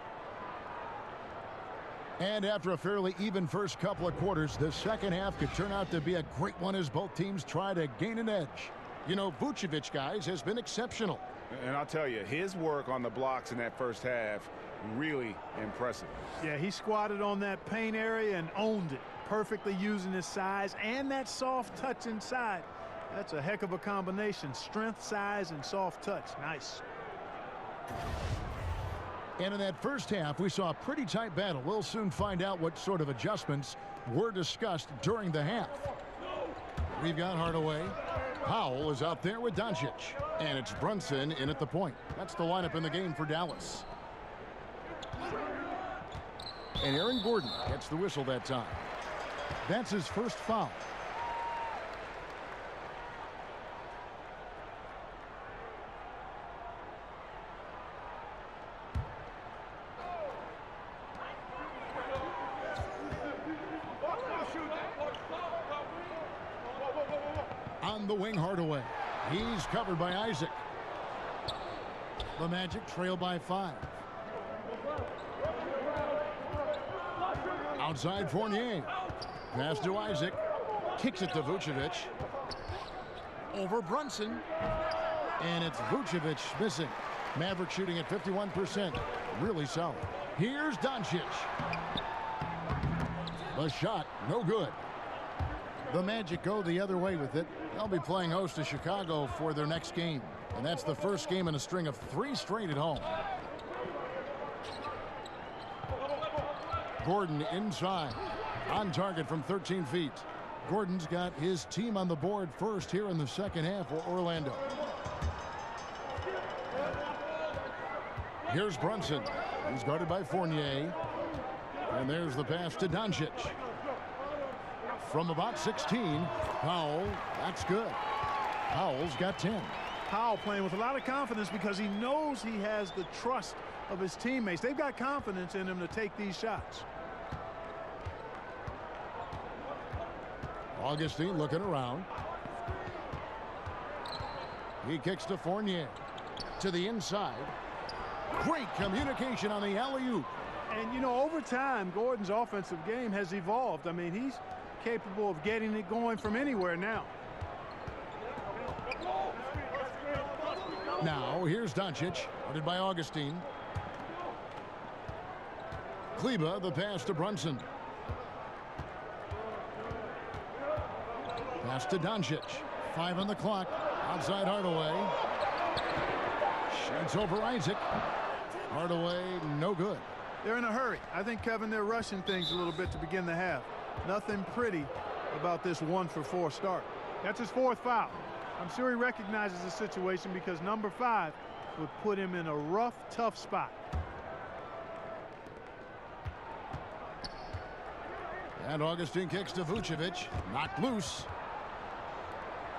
And after a fairly even first couple of quarters, the second half could turn out to be a great one as both teams try to gain an edge. You know, Vucevic, guys, has been exceptional. And I'll tell you, his work on the blocks in that first half, really impressive. Yeah, he squatted on that paint area and owned it, perfectly using his size and that soft touch inside. That's a heck of a combination. Strength, size, and soft touch. Nice. And in that first half, we saw a pretty tight battle. We'll soon find out what sort of adjustments were discussed during the half. We've got Hardaway. Powell is out there with Doncic. And it's Brunson in at the point. That's the lineup in the game for Dallas. And Aaron Gordon gets the whistle that time. That's his first foul. On the wing, Hardaway. He's covered by Isaac. The Magic trail by 5. Outside Fournier. Pass to Isaac. Kicks it to Vucevic. Over Brunson. And it's Vucevic missing. Maverick shooting at 51%. Really solid. Here's Doncic. The shot, no good. The Magic go the other way with it. They'll be playing host to Chicago for their next game. And that's the first game in a string of 3 straight at home. Gordon inside. On target from 13 feet. Gordon's got his team on the board first here in the second half for Orlando. Here's Brunson. He's guarded by Fournier. And there's the pass to Doncic. From about 16, Powell, that's good. Powell's got 10. Powell playing with a lot of confidence because he knows he has the trust of his teammates. They've got confidence in him to take these shots. Augustine looking around. He kicks to Fournier. To the inside. Great communication on the alley-oop. And, you know, over time, Gordon's offensive game has evolved. I mean, he's capable of getting it going from anywhere now. Now, here's Doncic, guarded by Augustine. Kleba, the pass to Brunson. Pass to Doncic. 5 on the clock. Outside Hardaway. Shoots over Isaac. Hardaway, no good. They're in a hurry. I think, Kevin, they're rushing things a little bit to begin the half. Nothing pretty about this 1-for-4 start. That's his 4th foul. I'm sure he recognizes the situation because number 5 would put him in a rough, tough spot. And Augustine kicks to Vucevic. Knocked loose.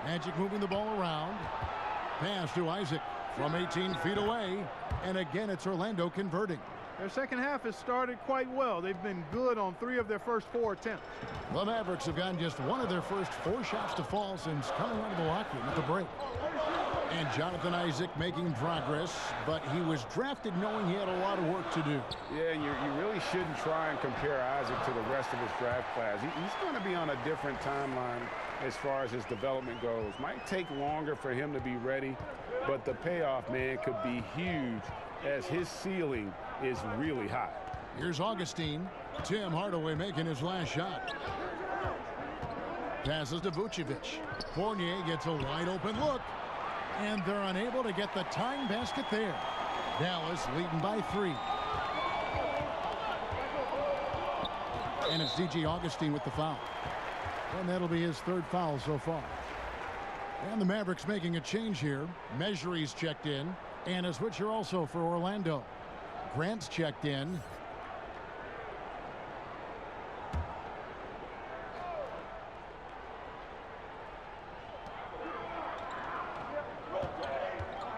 Magic moving the ball around. Pass to Isaac from 18 feet away. And again, it's Orlando converting. Their second half has started quite well. They've been good on 3 of their first 4 attempts. The Mavericks have gotten just 1 of their first 4 shots to fall since coming out of the locker room at the break. And Jonathan Isaac making progress, but he was drafted knowing he had a lot of work to do. Yeah, you really shouldn't try and compare Isaac to the rest of his draft class. He's going to be on a different timeline as far as his development goes. Might take longer for him to be ready, but the payoff, man, could be huge as his ceiling is really high. Here's Augustine. Tim Hardaway making his last shot. Passes to Vucevic. Fournier gets a wide open look. And they're unable to get the tying basket there. Dallas leading by 3. And it's D.J. Augustine with the foul. And that'll be his 3rd foul so far. And the Mavericks making a change here. Measury's checked in. And a switcher also for Orlando. Grant's checked in.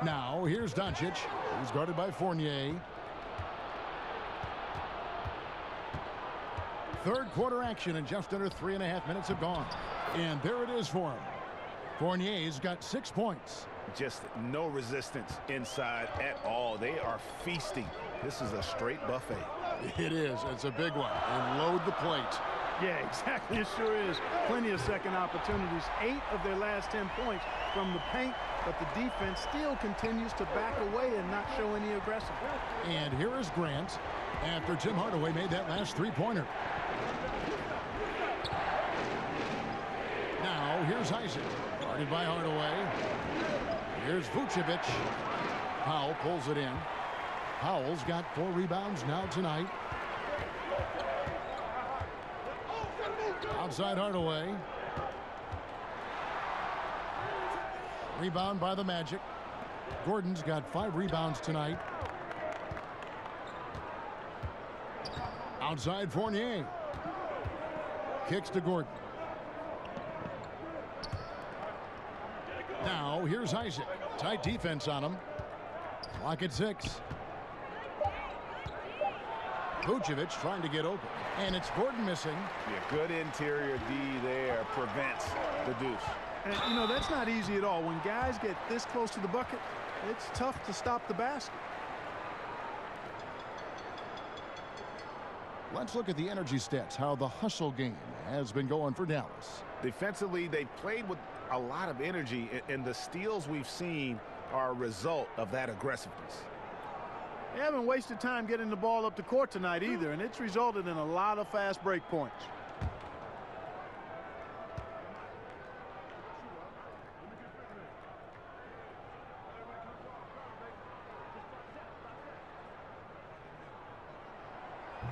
Now, here's Doncic. He's guarded by Fournier. 3rd quarter action, and just under 3.5 minutes have gone. And there it is for him. Fournier's got 6 points. Just no resistance inside at all. They are feasting. This is a straight buffet. It is. It's a big one. And load the plate. Yeah, exactly. It sure is. Plenty of second opportunities. 8 of their last 10 points from the paint, but the defense still continues to back away and not show any aggression. And here is Grant after Tim Hardaway made that last 3-pointer. Now here's Isaac, guarded by Hardaway. Here's Vucevic. Powell pulls it in. Powell's got 4 rebounds now tonight. Outside Hardaway. Rebound by the Magic. Gordon's got 5 rebounds tonight. Outside Fournier. Kicks to Gordon. Now here's Isaac. Tight defense on him. Clock at 6. Vucevic trying to get open. And it's Gordon missing. Yeah, good interior D there prevents the deuce. And, you know, that's not easy at all. When guys get this close to the bucket, it's tough to stop the basket. Let's look at the energy stats, how the hustle game has been going for Dallas. Defensively, they played with a lot of energy, and the steals we've seen are a result of that aggressiveness. They haven't wasted time getting the ball up the court tonight either, and it's resulted in a lot of fast break points.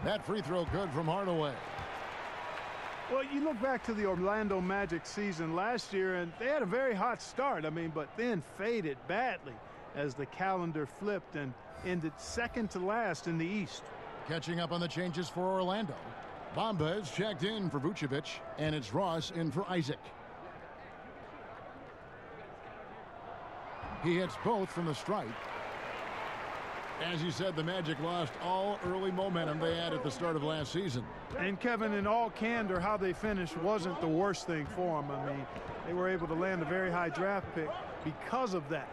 That free throw good from Hardaway. Well, you look back to the Orlando Magic season last year, and they had a very hot start, but then faded badly as the calendar flipped and ended second to last in the East. Catching up on the changes for Orlando. Bamba is checked in for Vucevic, and it's Ross in for Isaac. He hits both from the stripe. As you said, the Magic lost all early momentum they had at the start of last season. And Kevin, in all candor, how they finished wasn't the worst thing for them. I mean, they were able to land a very high draft pick because of that.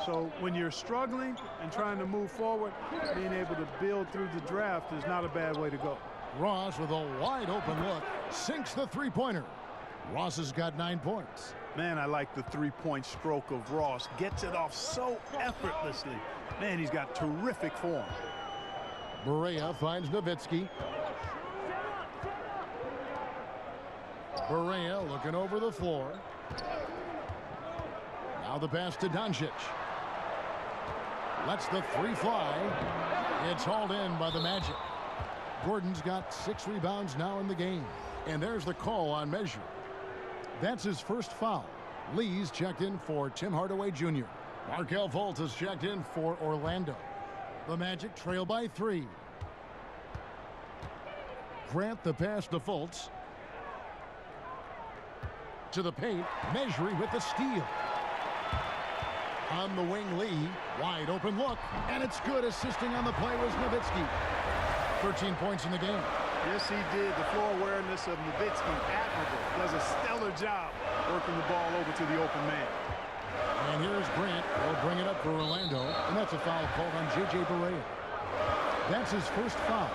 So when you're struggling and trying to move forward, being able to build through the draft is not a bad way to go. Ross with a wide open look sinks the three-pointer. Ross has got 9 points. Man, I like the three-point stroke of Ross. Gets it off so effortlessly. Man, he's got terrific form. Barea finds Nowitzki. Barea looking over the floor. Now the pass to Doncic. Lets the three fly. It's hauled in by the Magic. Gordon's got 6 rebounds now in the game. And there's the call on measure. That's his first foul. Lee's checked in for Tim Hardaway Jr. Markelle Fultz has checked in for Orlando. The Magic trail by 3. Grant the pass to Fultz. To the paint, Mejri with the steal. On the wing, Lee. Wide open look, and it's good. Assisting on the play was Nowitzki. 13 points in the game. Yes, he did. The floor awareness of Nowitzki, admirable. Does a stellar job working the ball over to the open man. And here's Grant. He'll bring it up for Orlando, and that's a foul called on J.J. Barea. That's his first foul.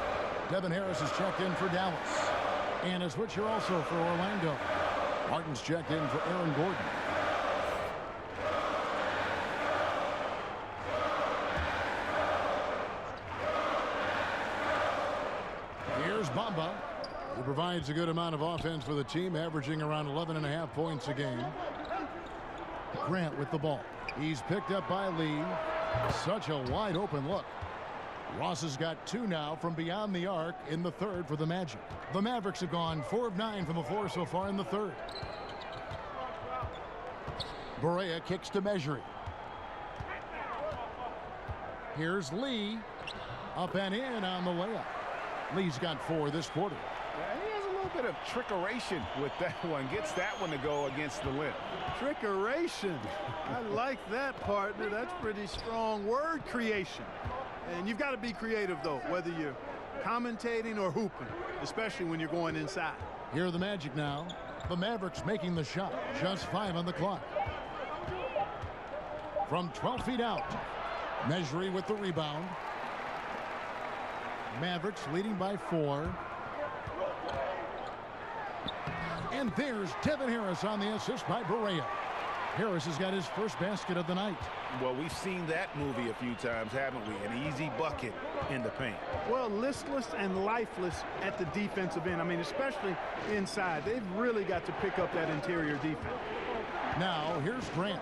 Devin Harris is checked in for Dallas. And a switch here also for Orlando. Martin's checked in for Aaron Gordon. Here's Bamba. He provides a good amount of offense for the team, averaging around 11.5 points a game. Grant with the ball. He's picked up by Lee. Such a wide open look. Ross has got 2 now from beyond the arc in the third for the Magic. The Mavericks have gone 4 of 9 from the floor so far in the third. Barea kicks to Mejri. Here's Lee. Up and in on the layup. Lee's got 4 this quarter. Yeah, he has a little bit of trickeration with that one. Gets that one to go against the limb. Trickeration. I like that, partner. That's pretty strong word creation. And you've got to be creative, though, whether you're commentating or hooping, especially when you're going inside. Here are the Magic now. The Mavericks making the shot. Just 5 on the clock. From 12 feet out. Mejri with the rebound. Mavericks leading by 4. And there's Devin Harris on the assist by Barea. Harris has got his first basket of the night. Well, we've seen that movie a few times, haven't we? An easy bucket in the paint. Well, listless and lifeless at the defensive end. I mean, especially inside. They've really got to pick up that interior defense. Now, here's Grant.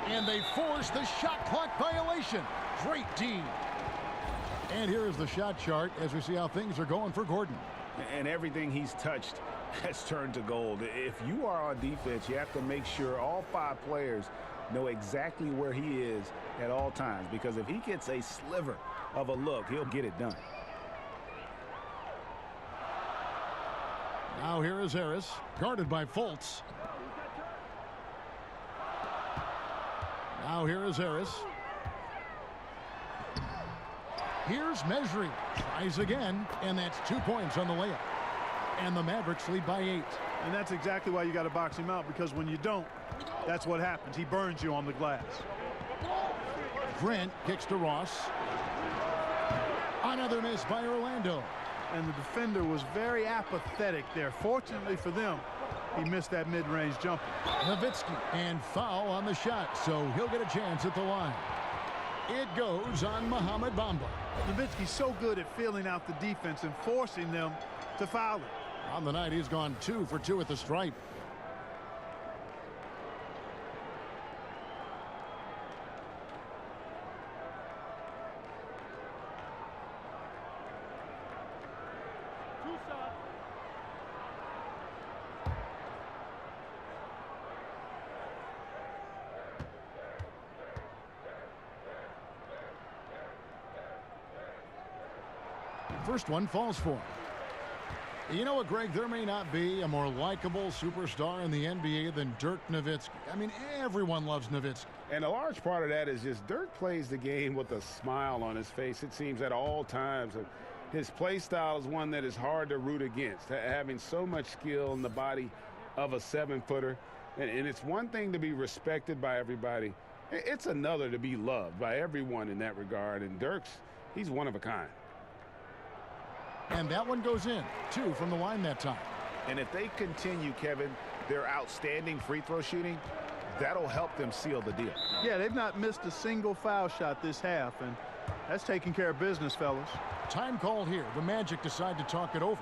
And they force the shot clock violation. Great D. And here is the shot chart as we see how things are going for Gordon. And everything he's touched has turned to gold. If you are on defense, you have to make sure all 5 players know exactly where he is at all times, because if he gets a sliver of a look, he'll get it done. Now here is Harris, guarded by Fultz. Now here is Harris. Here's Mejri. Tries again, and that's 2 points on the layup. And the Mavericks lead by 8. And that's exactly why you got to box him out, because when you don't, that's what happens. He burns you on the glass. Grant kicks to Ross. Another miss by Orlando. And the defender was very apathetic there. Fortunately for them, he missed that mid-range jumper. Nowitzki, and foul on the shot, so he'll get a chance at the line. It goes on Mohamed Bamba. Nowitzki's so good at filling out the defense and forcing them to foul it. On the night, he's gone 2 for 2 at the stripe. First one falls for him. You know what, Greg? There may not be a more likable superstar in the NBA than Dirk Nowitzki. I mean, everyone loves Nowitzki. And a large part of that is just Dirk plays the game with a smile on his face, it seems, at all times. His play style is one that is hard to root against, having so much skill in the body of a 7-footer. And it's one thing to be respected by everybody. It's another to be loved by everyone in that regard. And he's one of a kind. And that one goes in. 2 from the line that time. And if they continue, Kevin, their outstanding free throw shooting, that'll help them seal the deal. Yeah, they've not missed a single foul shot this half, and that's taking care of business, fellas. Time called here. The Magic decide to talk it over.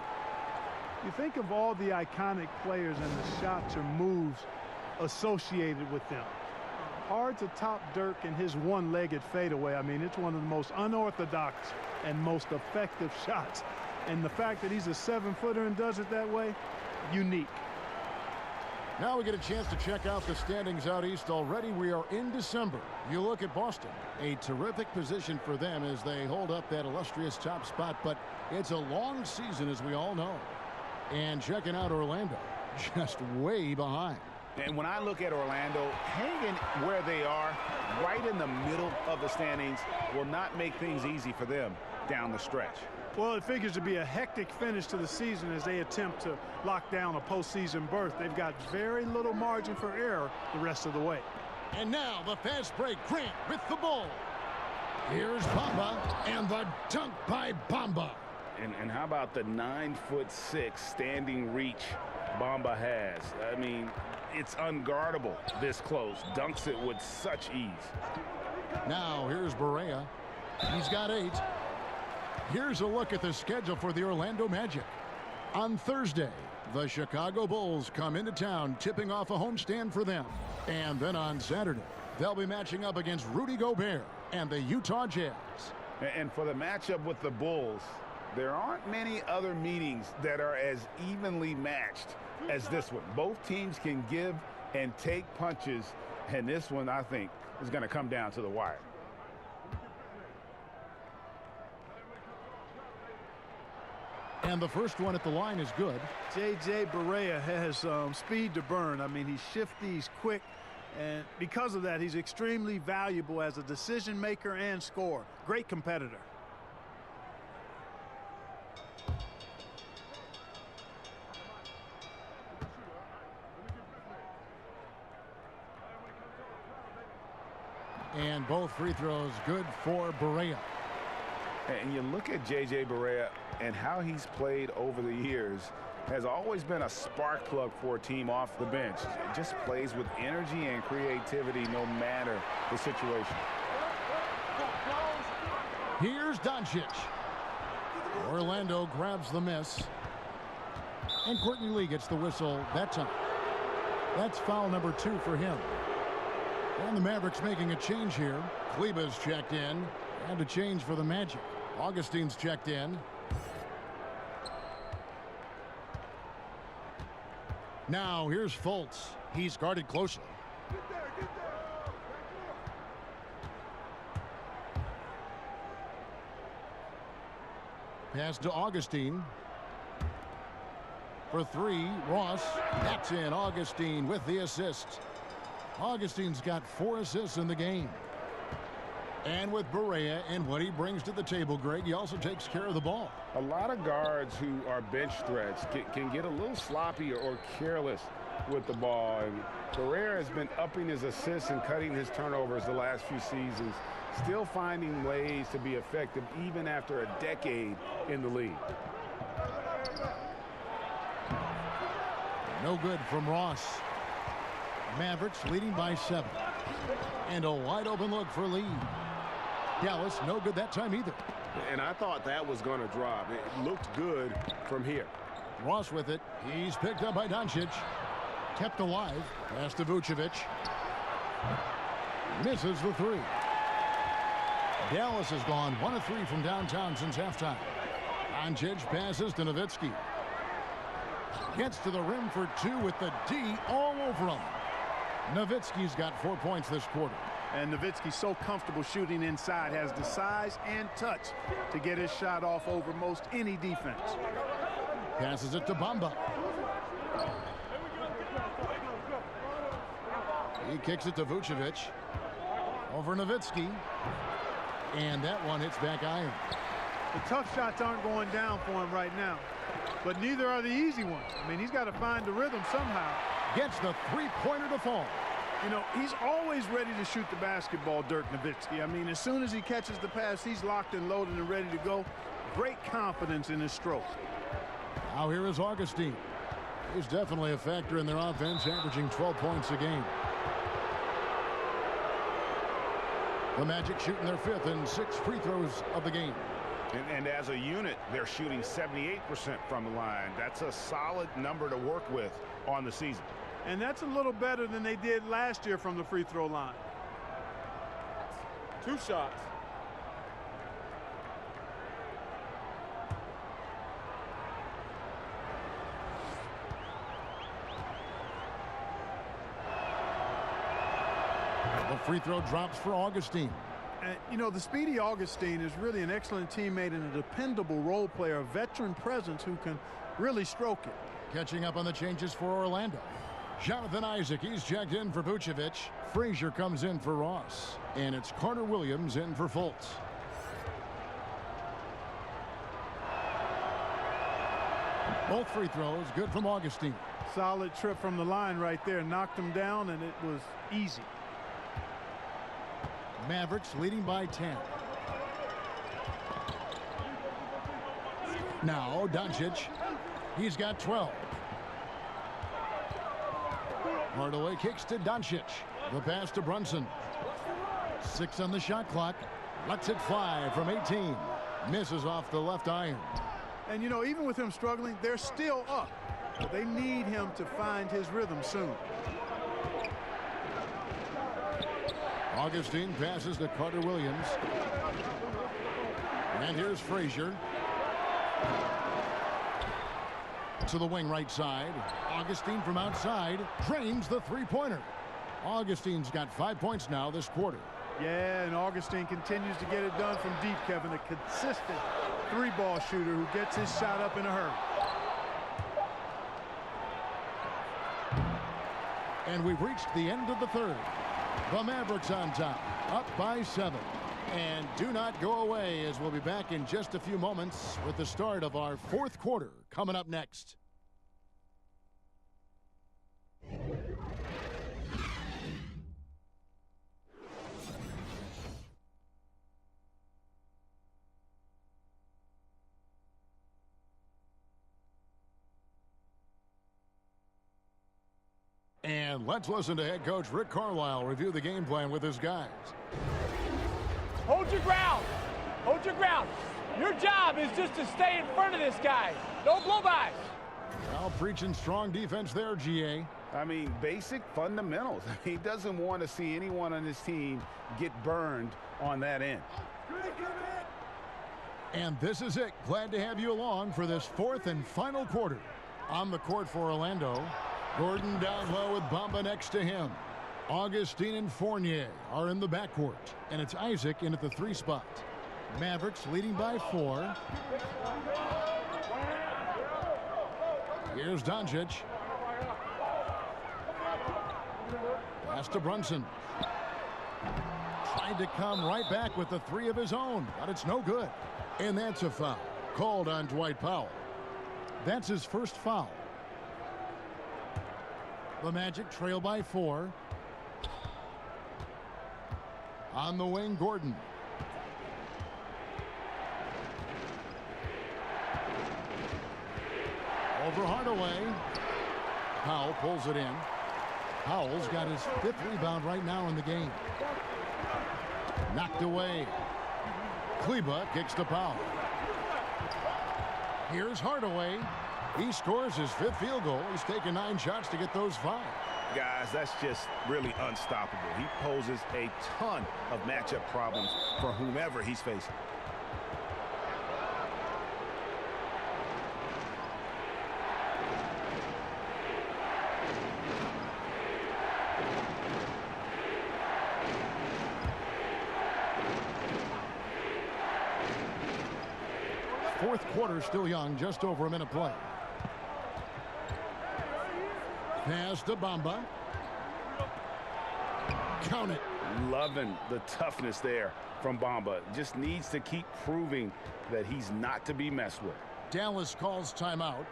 You think of all the iconic players and the shots or moves associated with them. Hard to top Dirk and his one-legged fadeaway. I mean, it's one of the most unorthodox and most effective shots. And the fact that he's a 7-footer and does it that way, unique. Now we get a chance to check out the standings out east already. We are in December. You look at Boston, a terrific position for them as they hold up that illustrious top spot, but it's a long season, as we all know. And checking out Orlando, just way behind. And when I look at Orlando, hanging where they are, right in the middle of the standings, will not make things easy for them down the stretch. Well, it figures to be a hectic finish to the season as they attempt to lock down a postseason berth. They've got very little margin for error the rest of the way. And now the fast break. Grant with the ball. Here's Bamba, and the dunk by Bamba. And how about the 9'6" standing reach Bamba has? I mean, it's unguardable this close. Dunks it with such ease. Now here's Barea. He's got 8. Here's a look at the schedule for the Orlando Magic. On Thursday, the Chicago Bulls come into town, tipping off a homestand for them. And then on Saturday, they'll be matching up against Rudy Gobert and the Utah Jazz. And for the matchup with the Bulls, there aren't many other meetings that are as evenly matched as this one. Both teams can give and take punches, and this one, I think, is going to come down to the wire. And the first one at the line is good. J.J. Barea has speed to burn. I mean, he's shifty, he's quick, and because of that, he's extremely valuable as a decision maker and scorer. Great competitor. And both free throws good for Barea. And you look at J.J. Barea and how he's played over the years, has always been a spark plug for a team off the bench. Just plays with energy and creativity no matter the situation. Here's Doncic. Orlando grabs the miss. And Courtney Lee gets the whistle that time. That's foul number 2 for him. And the Mavericks making a change here. Kleba's checked in. And a change for the Magic. Augustine's checked in. Now here's Fultz. He's guarded closely. Pass to Augustine. For 3, Ross. That's in. Augustine with the assist. Augustine's got 4 assists in the game. And with Barea and what he brings to the table, Greg, he also takes care of the ball. A lot of guards who are bench threats can get a little sloppy or careless with the ball. And Barea has been upping his assists and cutting his turnovers the last few seasons, still finding ways to be effective even after a decade in the league. No good from Ross. Mavericks leading by 7. And a wide open look for Lee. Dallas no good that time either. And I thought that was going to drop. It looked good from here. Ross with it. He's picked up by Doncic. Kept alive. Pass to Vucevic. Misses the 3. Dallas has gone 1 of 3 from downtown since halftime. Doncic passes to Nowitzki. Gets to the rim for 2 with the D all over him. Nowitzki's got 4 points this quarter. And Nowitzki's so comfortable shooting inside, has the size and touch to get his shot off over most any defense. Passes it to Bamba. He kicks it to Vucevic. Over Nowitzki. And that one hits back iron. The tough shots aren't going down for him right now, but neither are the easy ones. I mean, he's got to find the rhythm somehow. Gets the three-pointer to fall. You know, he's always ready to shoot the basketball, Dirk Nowitzki. I mean, as soon as he catches the pass, he's locked and loaded and ready to go. Great confidence in his stroke. Now here is Augustine. He's definitely a factor in their offense, averaging 12 points a game. The Magic shooting their 5th and 6th free throws of the game. And as a unit, they're shooting 78% from the line. That's a solid number to work with on the season. And that's a little better than they did last year from the free throw line. 2 shots. The free throw drops for Augustine. And, you know, the speedy Augustine is really an excellent teammate and a dependable role player, a veteran presence who can really stroke it. Catching up on the changes for Orlando. Jonathan Isaac, he's checked in for Vucevic. Frazier comes in for Ross. And it's Carter Williams in for Fultz. Both free throws good from Augustine. Solid trip from the line right there. Knocked him down, and it was easy. Mavericks leading by 10. Now Doncic. He's got 12. Hardaway kicks to Doncic. The pass to Brunson. 6 on the shot clock. Lets it fly from 18. Misses off the left iron. And, you know, even with him struggling, they're still up. They need him to find his rhythm soon. Augustine passes to Carter Williams. And here's Frazier. To the wing right side. Augustine from outside drains the three-pointer. Augustine's got 5 points now this quarter. Yeah, and Augustine continues to get it done from deep, Kevin. A consistent three-ball shooter who gets his shot up in a hurry. And we've reached the end of the third. The Mavericks on top, up by 7. And do not go away, as we'll be back in just a few moments with the start of our 4th quarter coming up next. And let's listen to head coach Rick Carlisle review the game plan with his guys. Hold your ground. Hold your ground. Your job is just to stay in front of this guy. No blow-bys. Well, preaching strong defense there, GA. I mean, basic fundamentals. He doesn't want to see anyone on his team get burned on that end. And this is it. Glad to have you along for this 4th and final quarter. On the court for Orlando, Gordon down low with Bamba next to him. Augustine and Fournier are in the backcourt, and it's Isaac in at the 3 spot. Mavericks leading by 4. Here's Doncic. Pass to Brunson. Tried to come right back with the 3 of his own, but it's no good. And that's a foul called on Dwight Powell. That's his first foul. The Magic trail by 4. On the wing, Gordon. Over Hardaway. Powell pulls it in. Powell's got his 5th rebound right now in the game. Knocked away. Kleba kicks to Powell. Here's Hardaway. He scores his 5th field goal. He's taken 9 shots to get those 5. Guys, that's just really unstoppable. He poses a ton of matchup problems for whomever he's facing. Fourth quarter still young, just over a minute play. Pass to Bamba. Count it. Loving the toughness there from Bamba. Just needs to keep proving that he's not to be messed with. Dallas calls timeout.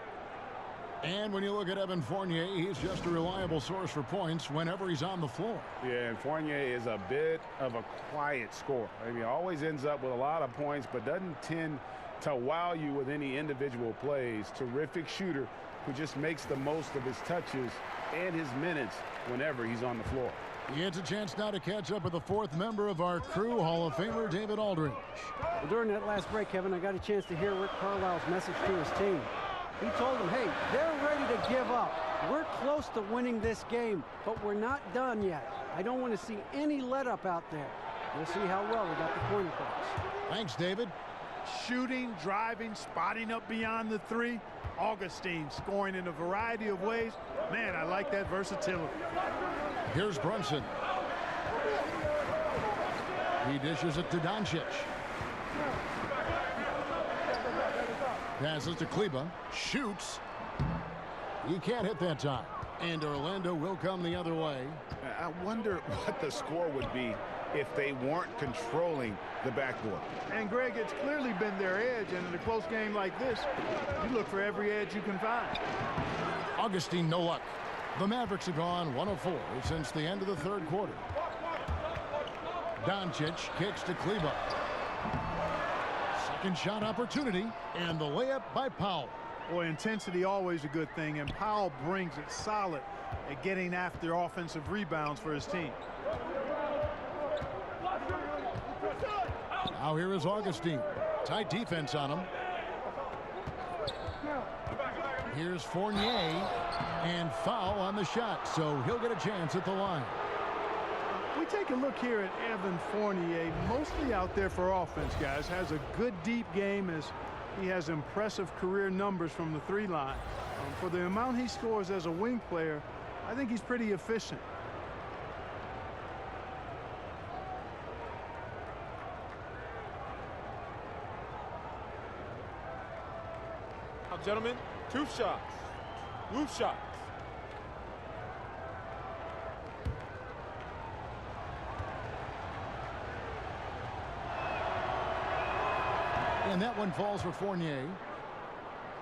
And when you look at Evan Fournier, he's just a reliable source for points whenever he's on the floor. Yeah, and Fournier is a bit of a quiet scorer. I mean, he always ends up with a lot of points, but doesn't tend to wow you with any individual plays. Terrific shooter who just makes the most of his touches and his minutes whenever he's on the floor. He gets a chance now to catch up with the fourth member of our crew, Hall of Famer David Aldridge. Well, during that last break, Kevin, I got a chance to hear Rick Carlisle's message to his team. He told them, hey, they're ready to give up. We're close to winning this game, but we're not done yet. I don't want to see any let-up out there. We'll see how well we got the point across. Thanks, David. Shooting, driving, spotting up beyond the three. Augustine scoring in a variety of ways. Man, I like that versatility. Here's Brunson. He dishes it to Doncic. Passes to Kleba. Shoots. He can't hit that time. And Orlando will come the other way. I wonder what the score would be if they weren't controlling the backboard. And, Greg, it's clearly been their edge, and in a close game like this, you look for every edge you can find. Augustine, no luck. The Mavericks have gone 1 of 4 since the end of the third quarter. Doncic kicks to Kleba. Second shot opportunity, and the layup by Powell. Boy, intensity always a good thing, and Powell brings it solid at getting after offensive rebounds for his team. Now here is Augustine. Tight defense on him. Here's Fournier, and foul on the shot, so he'll get a chance at the line. We take a look here at Evan Fournier, mostly out there for offense, guys. Has a good deep game as he has impressive career numbers from the three line. For the amount he scores as a wing player, I think he's pretty efficient. Now, gentlemen, 2 shots. Move shots. And that one falls for Fournier.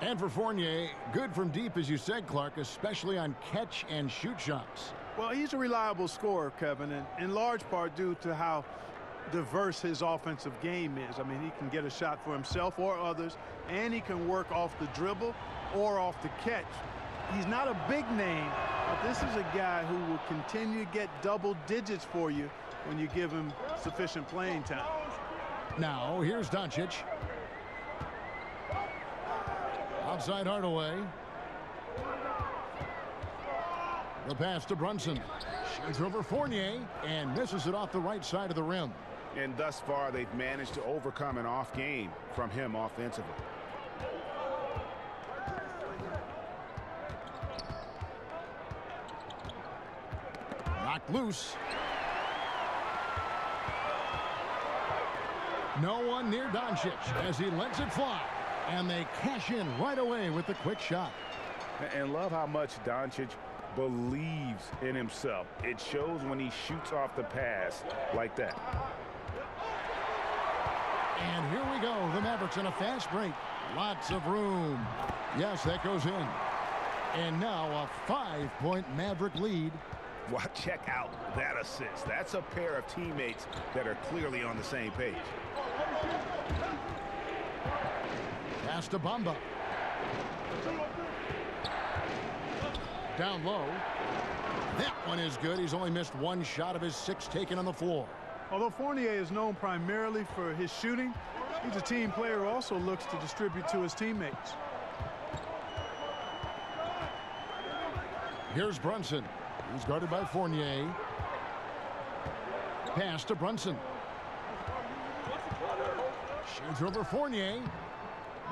And for Fournier, good from deep, as you said, Clark, especially on catch and shoot shots. Well, he's a reliable scorer, Kevin, and in large part due to how diverse his offensive game is. I mean, he can get a shot for himself or others, and he can work off the dribble or off the catch. He's not a big name, but this is a guy who will continue to get double digits for you when you give him sufficient playing time. Now, here's Doncic. Outside Hardaway. The pass to Brunson. Shoots over Fournier and misses it off the right side of the rim. And thus far, they've managed to overcome an off game from him offensively. Knocked loose. No one near Doncic as he lets it fly. And they cash in right away with the quick shot. And love how much Doncic believes in himself. It shows when he shoots off the pass like that. And here we go. The Mavericks in a fast break. Lots of room. Yes, that goes in. And now a 5-point Maverick lead. Well, check out that assist. That's a pair of teammates that are clearly on the same page. Pass to Bamba. Down low. That one is good. He's only missed 1 shot of his 6 taken on the floor. Although Fournier is known primarily for his shooting, he's a team player who also looks to distribute to his teammates. Here's Brunson. He's guarded by Fournier. Pass to Brunson. Shoots over Fournier.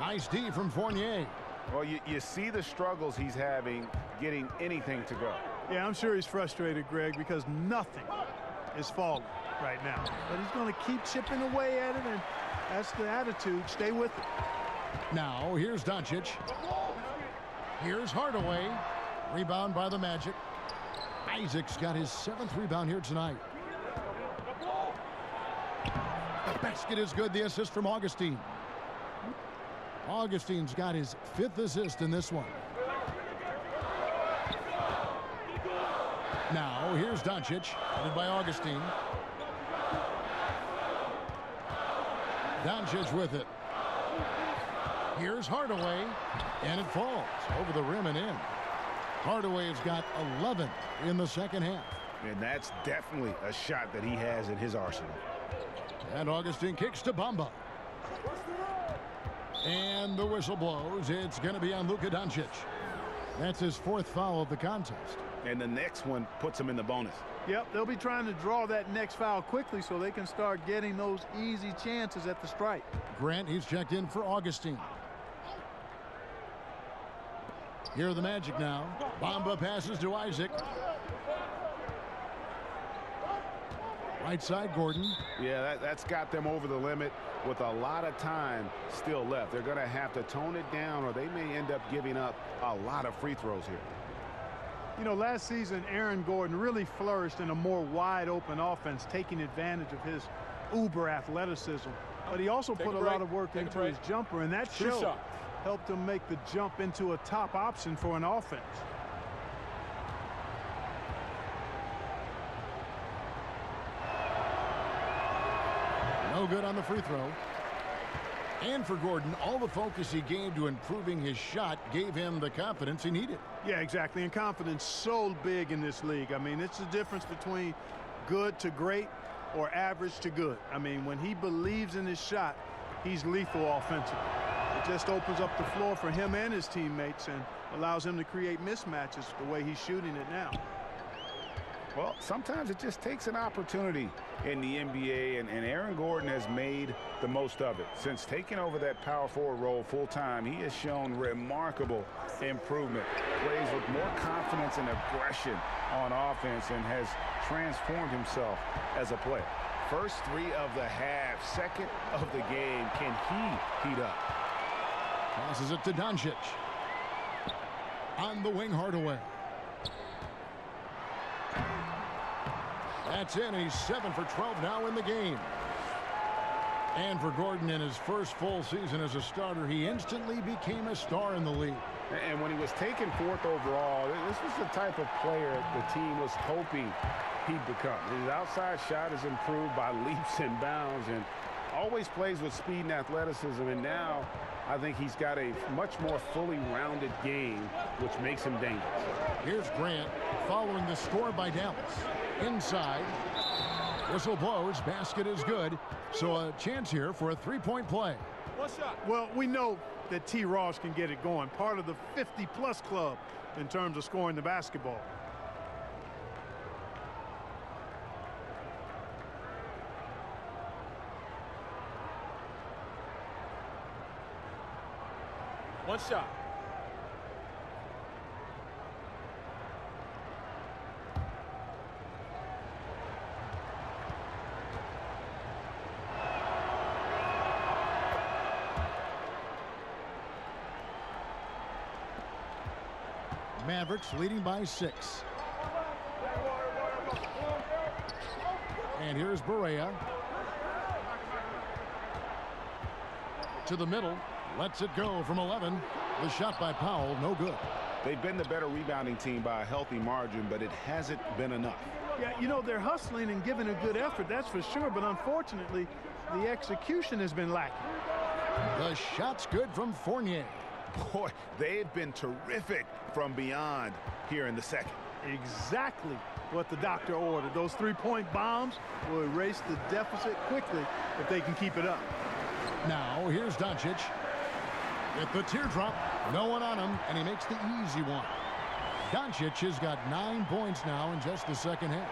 Nice D from Fournier. Well, you see the struggles he's having getting anything to go. Yeah, I'm sure he's frustrated, Greg, because nothing is falling right now. But he's going to keep chipping away at it, and that's the attitude. Stay with it. Now, here's Doncic. Here's Hardaway. Rebound by the Magic. Isaac's got his 7th rebound here tonight. The basket is good. The assist from Augustine. Augustine's got his 5th assist in this one. Now, here's Doncic, headed by Augustine. Doncic with it. Here's Hardaway, and it falls over the rim and in. Hardaway's got 11 in the second half. And that's definitely a shot that he has in his arsenal. And Augustine kicks to Bamba. And the whistle blows. It's going to be on Luka Doncic. That's his 4th foul of the contest. And the next one puts him in the bonus. Yep, they'll be trying to draw that next foul quickly so they can start getting those easy chances at the stripe. Grant, he's checked in for Augustine. Here are the Magic now. Bamba passes to Isaac. Right side, Gordon. Yeah, that's got them over the limit with a lot of time still left. They're going to have to tone it down, or they may end up giving up a lot of free throws here. You know, last season, Aaron Gordon really flourished in a more wide-open offense, taking advantage of his uber athleticism. But he also put a lot of work into his jumper, and that showed. Helped him make the jump into a top option for an offense. No good on the free throw. And for Gordon, all the focus he gave to improving his shot gave him the confidence he needed. Yeah, exactly. And confidence so big in this league. I mean, it's the difference between good to great or average to good. I mean, when he believes in his shot, he's lethal offensively. It just opens up the floor for him and his teammates and allows him to create mismatches the way he's shooting it now. Well, sometimes it just takes an opportunity in the NBA, and Aaron Gordon has made the most of it. Since taking over that power forward role full-time, he has shown remarkable improvement. Plays with more confidence and aggression on offense and has transformed himself as a player. First 3 of the half, 2nd of the game. Can he heat up? Passes it to Doncic. On the wing, Hardaway. That's in. He's 7 for 12 now in the game. And for Gordon, in his first full season as a starter, he instantly became a star in the league. And when he was taken 4th overall, this was the type of player the team was hoping he'd become. His outside shot has improved by leaps and bounds and always plays with speed and athleticism. And now I think he's got a much more fully rounded game, which makes him dangerous. Here's Grant following the score by Dallas. Inside. Whistle blows. Basket is good. So a chance here for a 3-point play. One shot. Well, we know that T. Ross can get it going. Part of the 50-plus club in terms of scoring the basketball. One shot. Mavericks leading by 6. And here's Barea. To the middle. Lets it go from 11. The shot by Powell, no good. They've been the better rebounding team by a healthy margin, but it hasn't been enough. Yeah, you know, they're hustling and giving a good effort, that's for sure. But unfortunately, the execution has been lacking. The shot's good from Fournier. Boy, they've been terrific from beyond here in the second. Exactly what the doctor ordered. Those 3-point bombs will erase the deficit quickly if they can keep it up. Now, here's Doncic. With the teardrop, no one on him, and he makes the easy one. Doncic has got 9 points now in just the second half.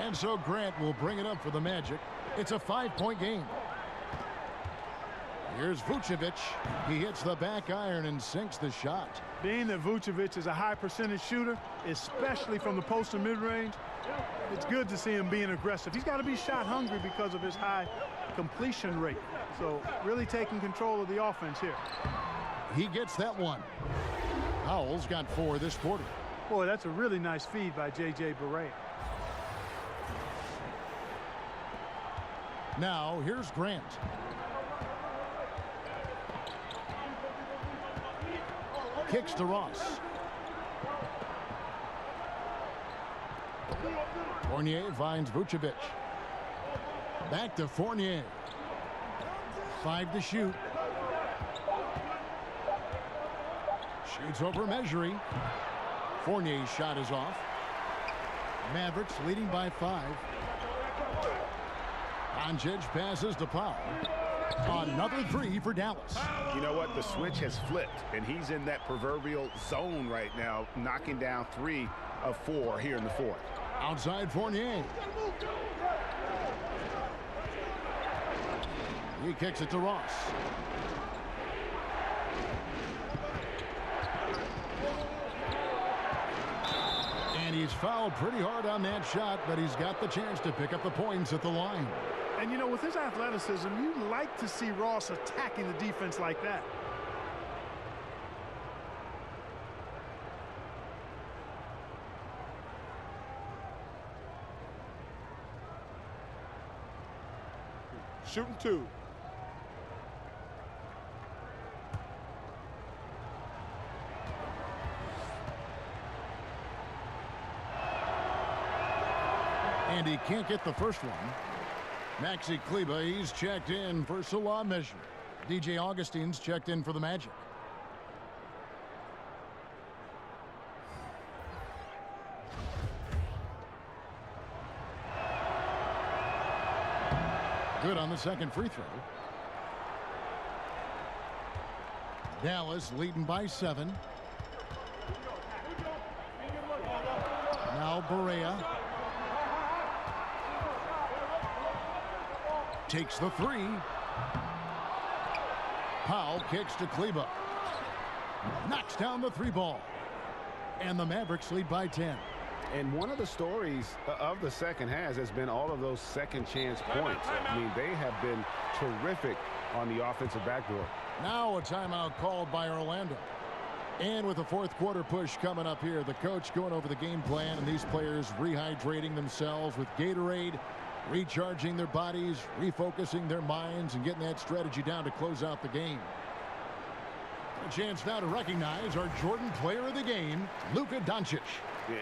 And so Grant will bring it up for the Magic. It's a 5-point game. Here's Vucevic. He hits the back iron and sinks the shot. Being that Vucevic is a high percentage shooter, especially from the post and mid-range, it's good to see him being aggressive. He's got to be shot hungry because of his high completion rate. So really taking control of the offense here. He gets that one. Powell's got 4 this quarter. Boy, that's a really nice feed by J.J. Barea. Now, here's Grant. Kicks to Ross. Fournier finds Vucevic. Back to Fournier. 5 to shoot. Shoots over Measuring. Fournier's shot is off. Mavericks leading by 5. Doncic passes to Powell. Another 3 for Dallas. You know what? The switch has flipped, and he's in that proverbial zone right now, knocking down 3 of 4 here in the fourth. Outside Fournier. He kicks it to Ross. And he's fouled pretty hard on that shot, but he's got the chance to pick up the points at the line. And, you know, with his athleticism, you like to see Ross attacking the defense like that. Shooting 2. And he can't get the first one. Maxi Kleber, he's checked in for Salah Measure. DJ Augustine's checked in for the Magic. Good on the second free throw. Dallas leading by 7. Now Barea. Takes the 3. Powell kicks to Kleber. Knocks down the 3 ball. And the Mavericks lead by 10. And one of the stories of the second half has been all of those second chance points. I mean, they have been terrific on the offensive backdoor. Now a timeout called by Orlando. And with the fourth quarter push coming up here, the coach going over the game plan and these players rehydrating themselves with Gatorade, recharging their bodies, refocusing their minds, and getting that strategy down to close out the game. A chance now to recognize our Jordan player of the game, Luka Doncic.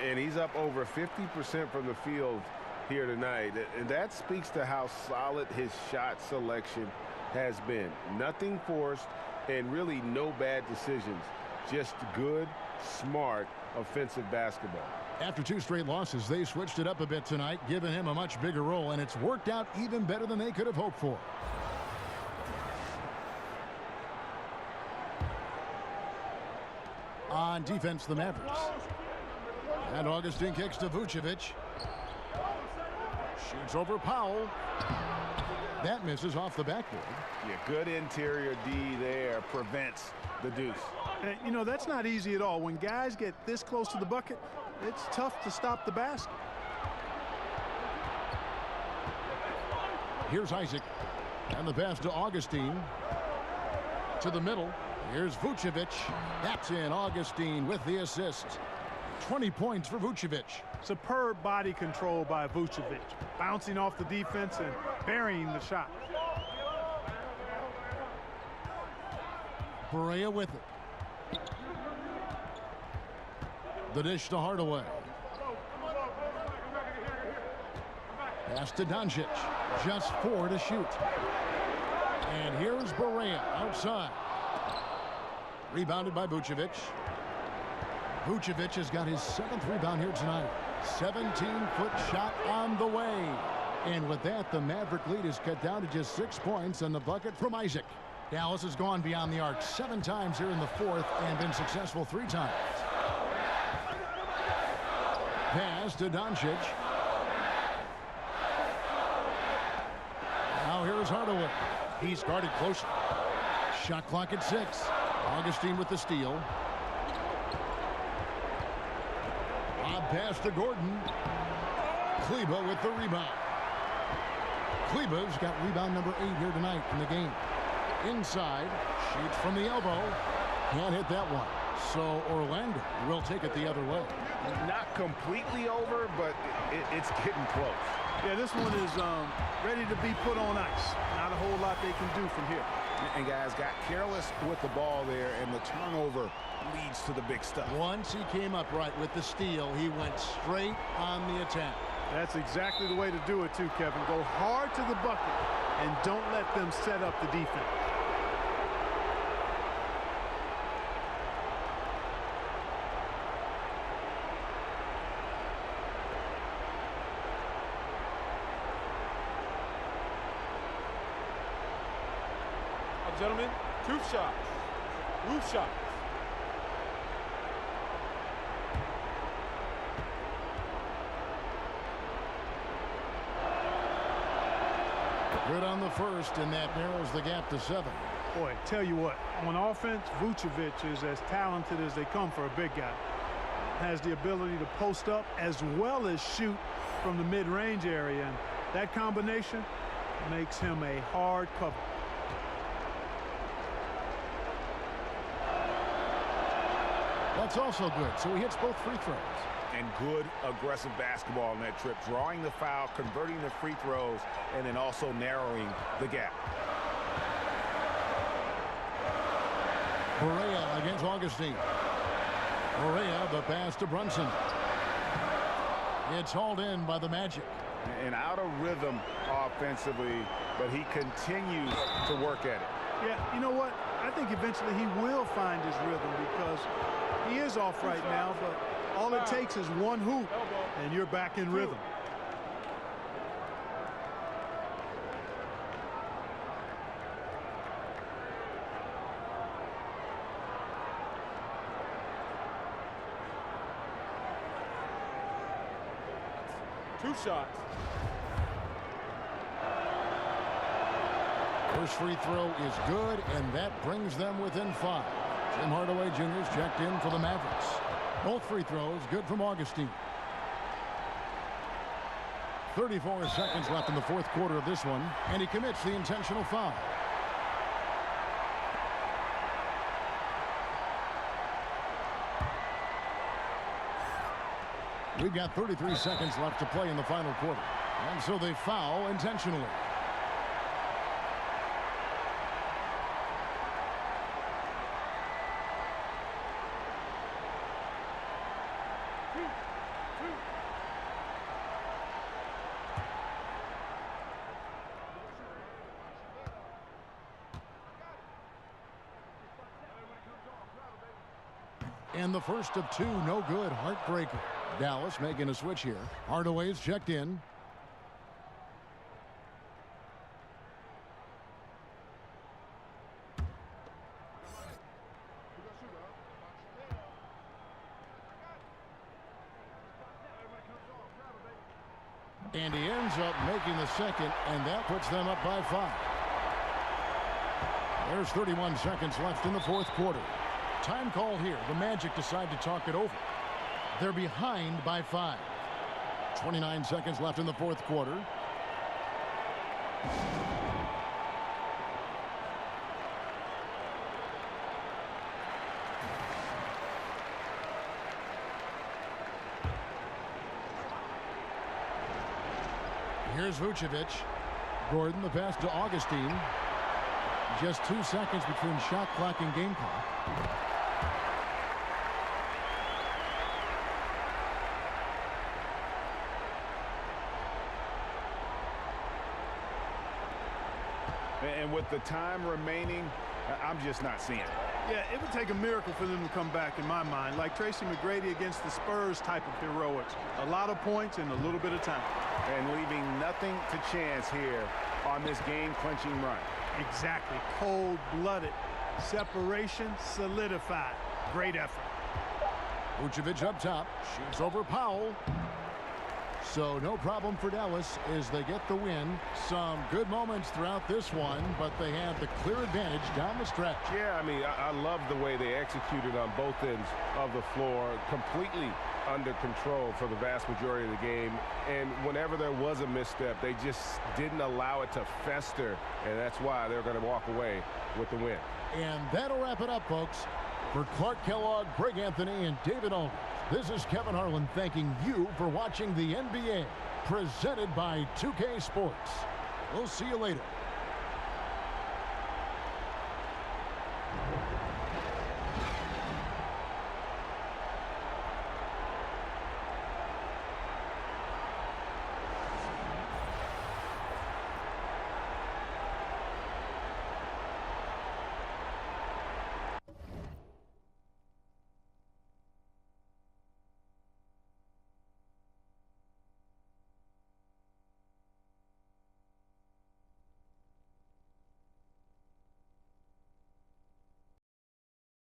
And he's up over 50% from the field here tonight. And that speaks to how solid his shot selection has been. Nothing forced and really no bad decisions. Just good, smart, offensive basketball. After 2 straight losses, they switched it up a bit tonight, giving him a much bigger role, and it's worked out even better than they could have hoped for. On defense, the Mavericks. And Augustine kicks to Vucevic. Shoots over Powell. That misses off the backboard. Yeah, good interior D there. Prevents the deuce. And, you know, that's not easy at all. When guys get this close to the bucket, it's tough to stop the basket. Here's Isaac. And the pass to Augustine. To the middle. Here's Vucevic. That's in. Augustine with the assist. 20 points for Vucevic. Superb body control by Vucevic. Bouncing off the defense and burying the shot. Barea with it. The dish to Hardaway. Pass to Doncic. Just 4 to shoot. And here's Barea outside. Rebounded by Vucevic. Vucevic has got his 7th rebound here tonight. 17-foot shot on the way. And with that, the Maverick lead is cut down to just 6 points on the bucket from Isaac. Dallas has gone beyond the arc 7 times here in the fourth and been successful 3 times. Pass to Doncic. Now here's Hardaway. He's guarded closely. Shot clock at 6. Augustine with the steal. Pass to Gordon. Kleber with the rebound. Kleber's got rebound number 8 here tonight in the game. Inside, shoots from the elbow. Can't hit that one. So Orlando will take it the other way. Not completely over, but it's getting close. Yeah, this one is ready to be put on ice. Not a whole lot they can do from here. And guys got careless with the ball there, and the turnover leads to the big stuff. Once he came upright with the steal, he went straight on the attack. That's exactly the way to do it too, Kevin. Go hard to the bucket and don't let them set up the defense. Gentlemen, 2 shots. Roof shots. Good on the first, and that narrows the gap to 7. Boy, tell you what, on offense, Vucevic is as talented as they come for a big guy. Has the ability to post up as well as shoot from the mid-range area, and that combination makes him a hard cover. That's also good, so he hits both free throws. And good aggressive basketball on that trip, drawing the foul, converting the free throws, and then also narrowing the gap. Correa against Augustine. Correa, the pass to Brunson. It's hauled in by the Magic. And out of rhythm offensively, but he continues to work at it. Yeah, you know what? I think eventually he will find his rhythm because he is off right now, but all it takes is one hoop, and you're back in rhythm. Two shots. First free throw is good, and that brings them within 5. Tim Hardaway Jr. is checked in for the Mavericks. Both free throws good from Augustine. 34 seconds left in the fourth quarter of this one, and he commits the intentional foul. We've got 33 seconds left to play in the final quarter, and so they foul intentionally. And the first of 2, no good. Heartbreaker. Dallas making a switch here. Hardaway's checked in. And he ends up making the second, and that puts them up by 5. There's 31 seconds left in the fourth quarter. Time call here. The Magic decide to talk it over. They're behind by 5. 29 seconds left in the fourth quarter. Here's Vucevic. Gordon, the pass to Augustine. Just 2 seconds between shot clock and game clock. And with the time remaining, I'm just not seeing it. Yeah, it would take a miracle for them to come back, in my mind, like Tracy McGrady against the Spurs type of heroics. A lot of points in a little bit of time. And leaving nothing to chance here on this game-clinching run. Exactly. Cold-blooded. Separation solidified. Great effort. Vucevic up top. Shoots over Powell. So no problem for Dallas as they get the win. Some good moments throughout this one, but they have the clear advantage down the stretch. Yeah, I mean, I love the way they executed on both ends of the floor. Completely under control for the vast majority of the game. And whenever there was a misstep, they just didn't allow it to fester. And that's why they're going to walk away with the win. And that'll wrap it up, folks. For Clark Kellogg, Greg Anthony, and David Aldridge, this is Kevin Harlan thanking you for watching the NBA, presented by 2K Sports. We'll see you later.